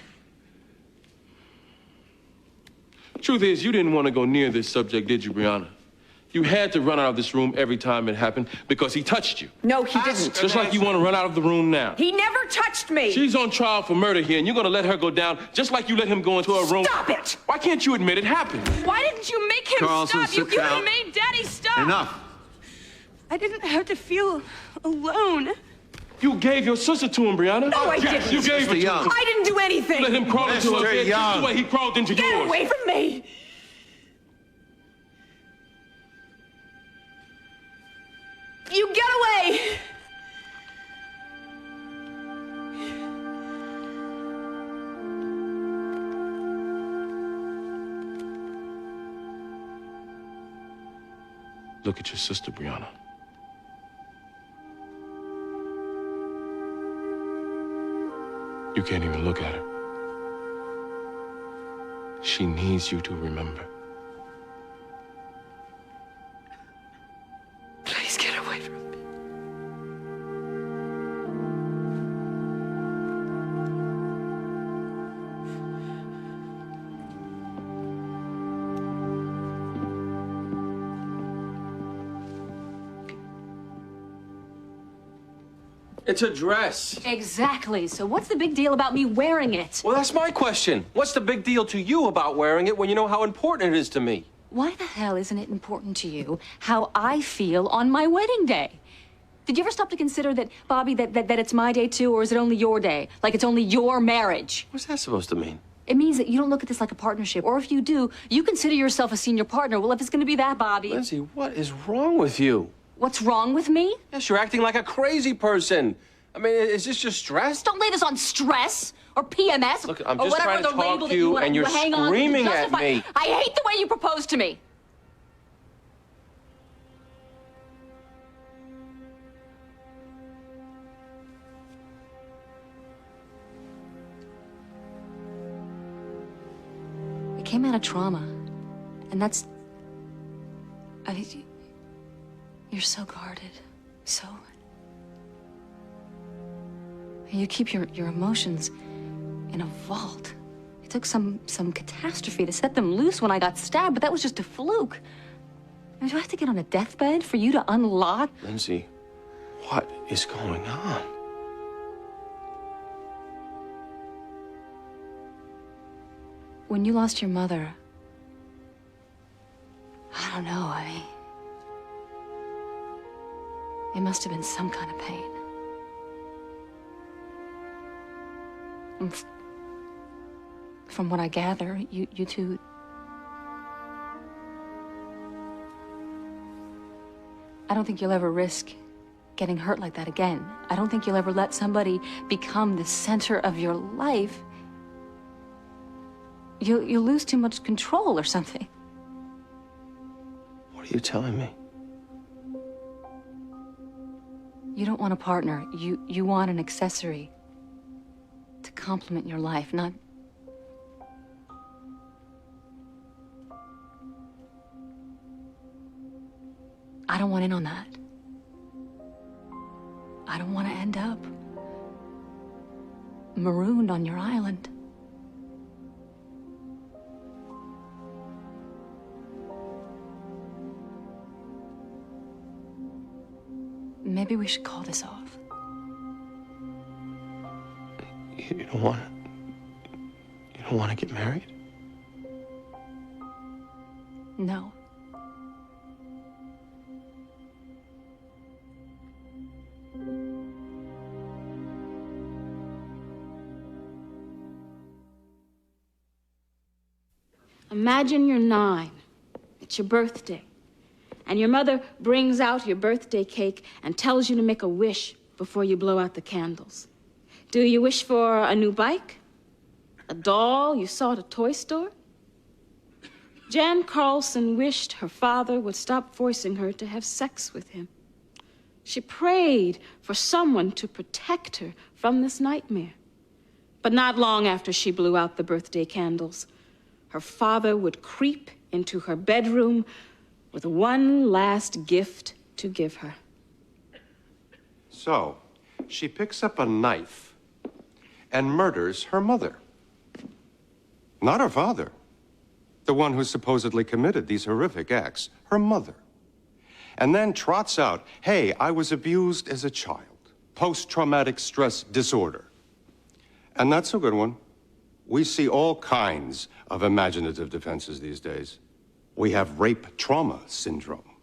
Truth is, you didn't want to go near this subject, did you, Brianna? You had to run out of this room every time it happened because he touched you. No, he didn't. Just like you want to run out of the room now. He never touched me. She's on trial for murder here, and you're going to let her go down just like you let him go into her room. Stop it! Why can't you admit it happened? Why didn't you make him Carlson, stop? You sit down. made Daddy stop. Enough. I didn't have to feel alone. You gave your sister to him, Brianna. No, I didn't. You gave her to Young. him. I didn't do anything. Let him crawl into her Mr. bed just Young. the way he crawled into Get yours. away from me! You get away! Look at your sister, Brianna. You can't even look at her. She needs you to remember. Please get away from me. It's a dress. Exactly. So what's the big deal about me wearing it? Well, that's my question. What's the big deal to you about wearing it when you know how important it is to me? Why the hell isn't it important to you how I feel on my wedding day? Did you ever stop to consider that, Bobby, that it's my day too, or is it only your day? Like it's only your marriage? What's that supposed to mean? It means that you don't look at this like a partnership, or if you do, you consider yourself a senior partner. Well, if it's going to be that, Bobby. Lindsay, what is wrong with you? What's wrong with me? Yes, you're acting like a crazy person. I mean, is this just stress? Don't lay this on stress or PMS Look, I'm or just whatever trying to the talk label to that you, you want and you're to hang on to screaming at justify. me. I hate the way you propose to me. It came out of trauma, and that's. You're so guarded, so. You keep your emotions in a vault. It took some catastrophe to set them loose when I got stabbed, but that was just a fluke. I mean, do I have to get on a deathbed for you to unlock? Lindsay, what is going on? When you lost your mother, I don't know, it must have been some kind of pain. And from what I gather, you two... I don't think you'll ever risk getting hurt like that again. I don't think you'll ever let somebody become the center of your life. You'll lose too much control or something. What are you telling me? You don't want a partner. You want an accessory to complement your life, not... I don't want in on that. I don't want to end up marooned on your island. Maybe we should call this off. You don't want to get married? No. Imagine you're 9. It's your birthday. And your mother brings out your birthday cake and tells you to make a wish before you blow out the candles. Do you wish for a new bike? A doll you saw at a toy store? Jan Carlson wished her father would stop forcing her to have sex with him. She prayed for someone to protect her from this nightmare. But not long after she blew out the birthday candles, her father would creep into her bedroom with one last gift to give her. So, she picks up a knife and murders her mother. Not her father, the one who supposedly committed these horrific acts, her mother. And then trots out, hey, I was abused as a child, post-traumatic stress disorder. And that's a good one. We see all kinds of imaginative defenses these days. We have rape trauma syndrome,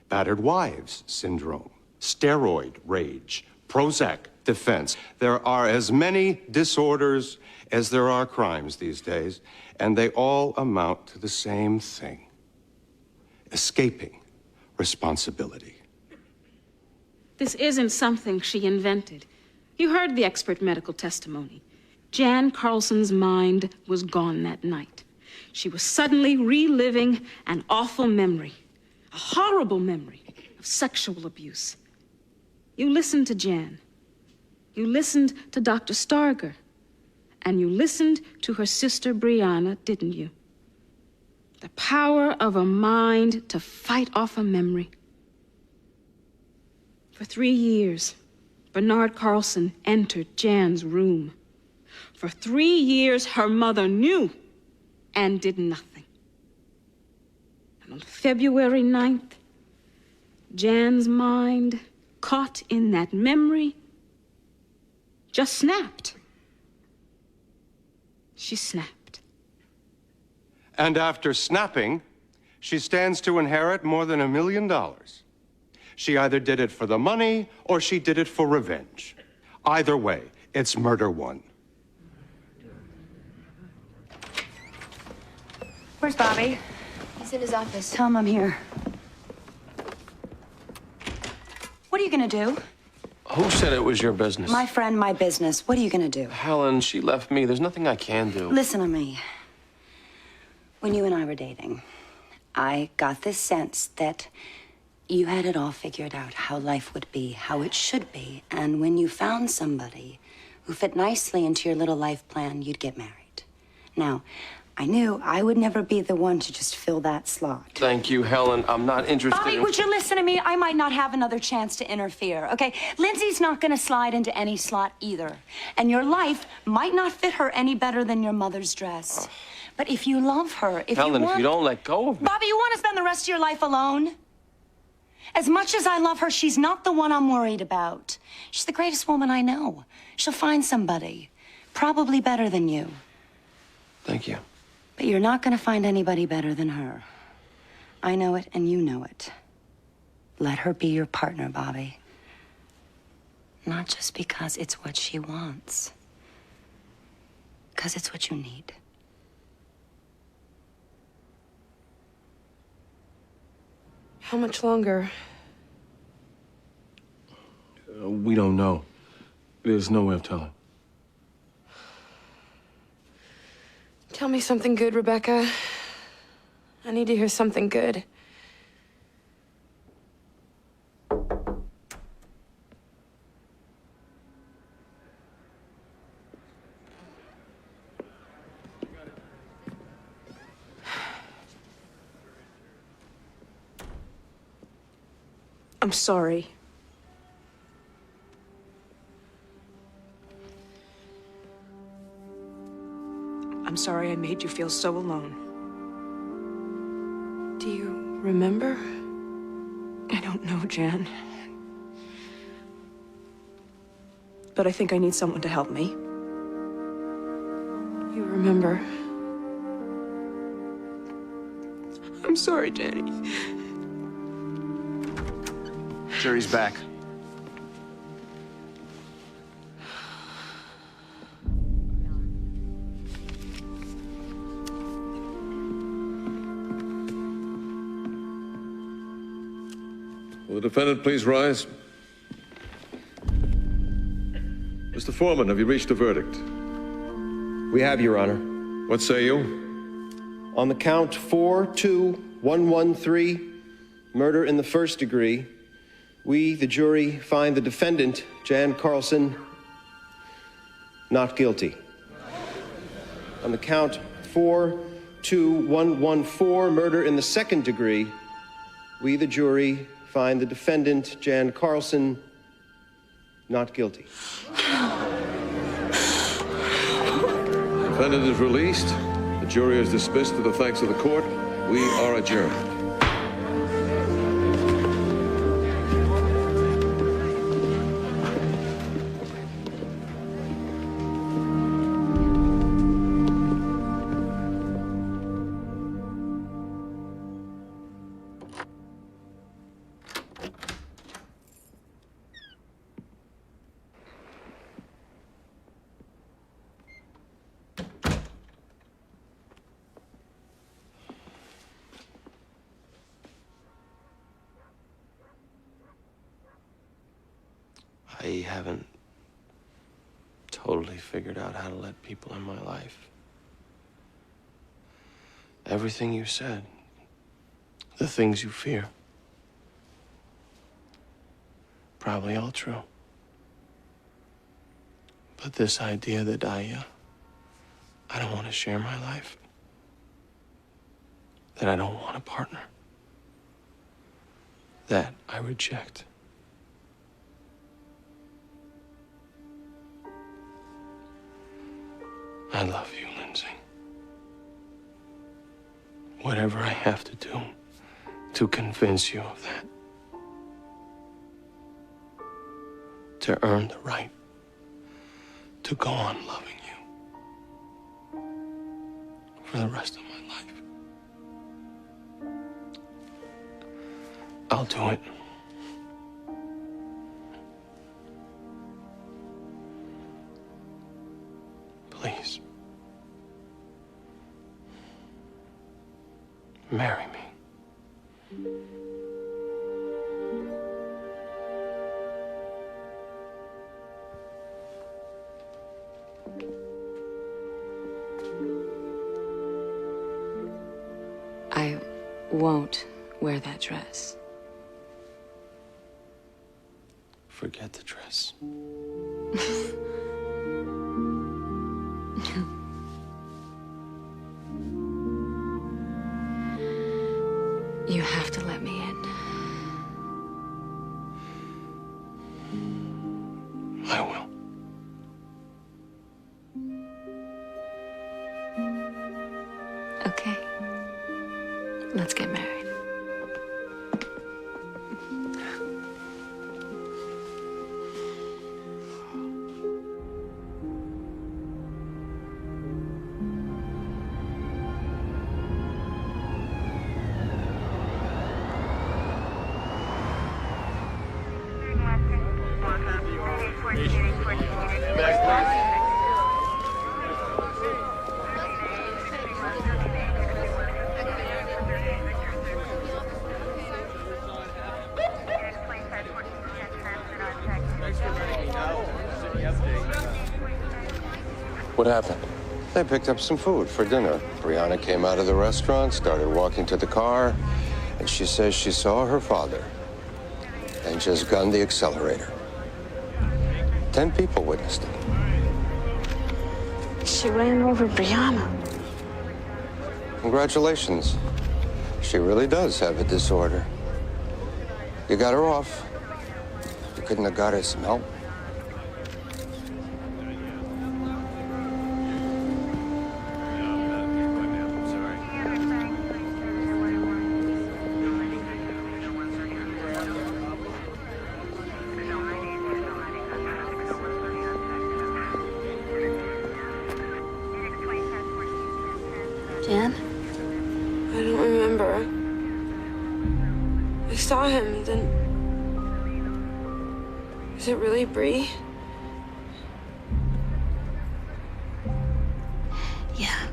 battered wives syndrome, steroid rage, Prozac defense. There are as many disorders as there are crimes these days, and they all amount to the same thing: escaping responsibility. This isn't something she invented. You heard the expert medical testimony. Jan Carlson's mind was gone that night. She was suddenly reliving an awful memory, a horrible memory of sexual abuse. You listened to Jan. You listened to Dr. Starger. And you listened to her sister Brianna, didn't you? The power of a mind to fight off a memory. For 3 years, Bernard Carlson entered Jan's room. For 3 years, her mother knew and did nothing. And on February 9th, Jan's mind, caught in that memory, just snapped. She snapped. And after snapping, she stands to inherit more than $1 million. She either did it for the money or she did it for revenge. Either way, it's murder one. Where's Bobby? He's in his office. Tell him I'm here. What are you gonna do? Who said it was your business? My friend, my business. What are you gonna do? Helen, she left me. There's nothing I can do. Listen to me. When you and I were dating, I got this sense that you had it all figured out, how life would be, how it should be. And when you found somebody who fit nicely into your little life plan, you'd get married. Now, I knew I would never be the one to just fill that slot. Thank you, Helen. I'm not interested Bobby, in... would you listen to me? I might not have another chance to interfere, okay? Lindsay's not gonna slide into any slot either. And your life might not fit her any better than your mother's dress. But if you love her, Helen, if you don't let go of me... Bobby, you want to spend the rest of your life alone? As much as I love her, she's not the one I'm worried about. She's the greatest woman I know. She'll find somebody, probably better than you. Thank you. But you're not gonna find anybody better than her. I know it, and you know it. Let her be your partner, Bobby. Not just because it's what she wants. Because it's what you need. How much longer? We don't know. There's no way of telling. Tell me something good, Rebecca. I need to hear something good. I'm sorry. I'm sorry I made you feel so alone. Do you remember? I don't know, Jan. But I think I need someone to help me. You remember? I'm sorry, Jenny. Jerry's back. Will the defendant please rise? Mr. Foreman, have you reached a verdict? We have, Your Honor. What say you? On the count 4-2-1-1-3, murder in the first degree, we, the jury, find the defendant, Jan Carlson, not guilty. On the count 4-2-1-1-4, murder in the second degree, we, the jury, find the defendant, Jan Carlson, not guilty. The defendant is released. The jury is dismissed to the thanks of the court. We are adjourned. I haven't totally figured out how to let people in my life. Everything you said, the things you fear, probably all true. But this idea that I don't want to share my life, that I don't want a partner, that I reject. I love you, Lindsay. Whatever I have to do to convince you of that. To earn the right to go on loving you for the rest of my life. I'll do it. Please. Marry me. I won't wear that dress. Forget the dress. Okay. Let's get married. What happened? They picked up some food for dinner. Brianna came out of the restaurant, started walking to the car, and she says she saw her father and just gunned the accelerator. 10 people witnessed it. She ran over Brianna. Congratulations. She really does have a disorder. You got her off. You couldn't have got her some help. Jan? I don't remember. I saw him, then... Is it really Bree? Yeah.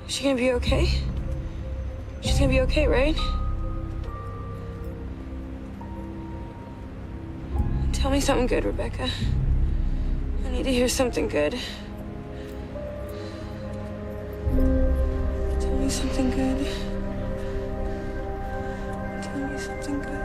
Is she gonna be okay? She's gonna be okay, right? Tell me something good, Rebecca. I need to hear something good. Tell me something good. Tell me something good.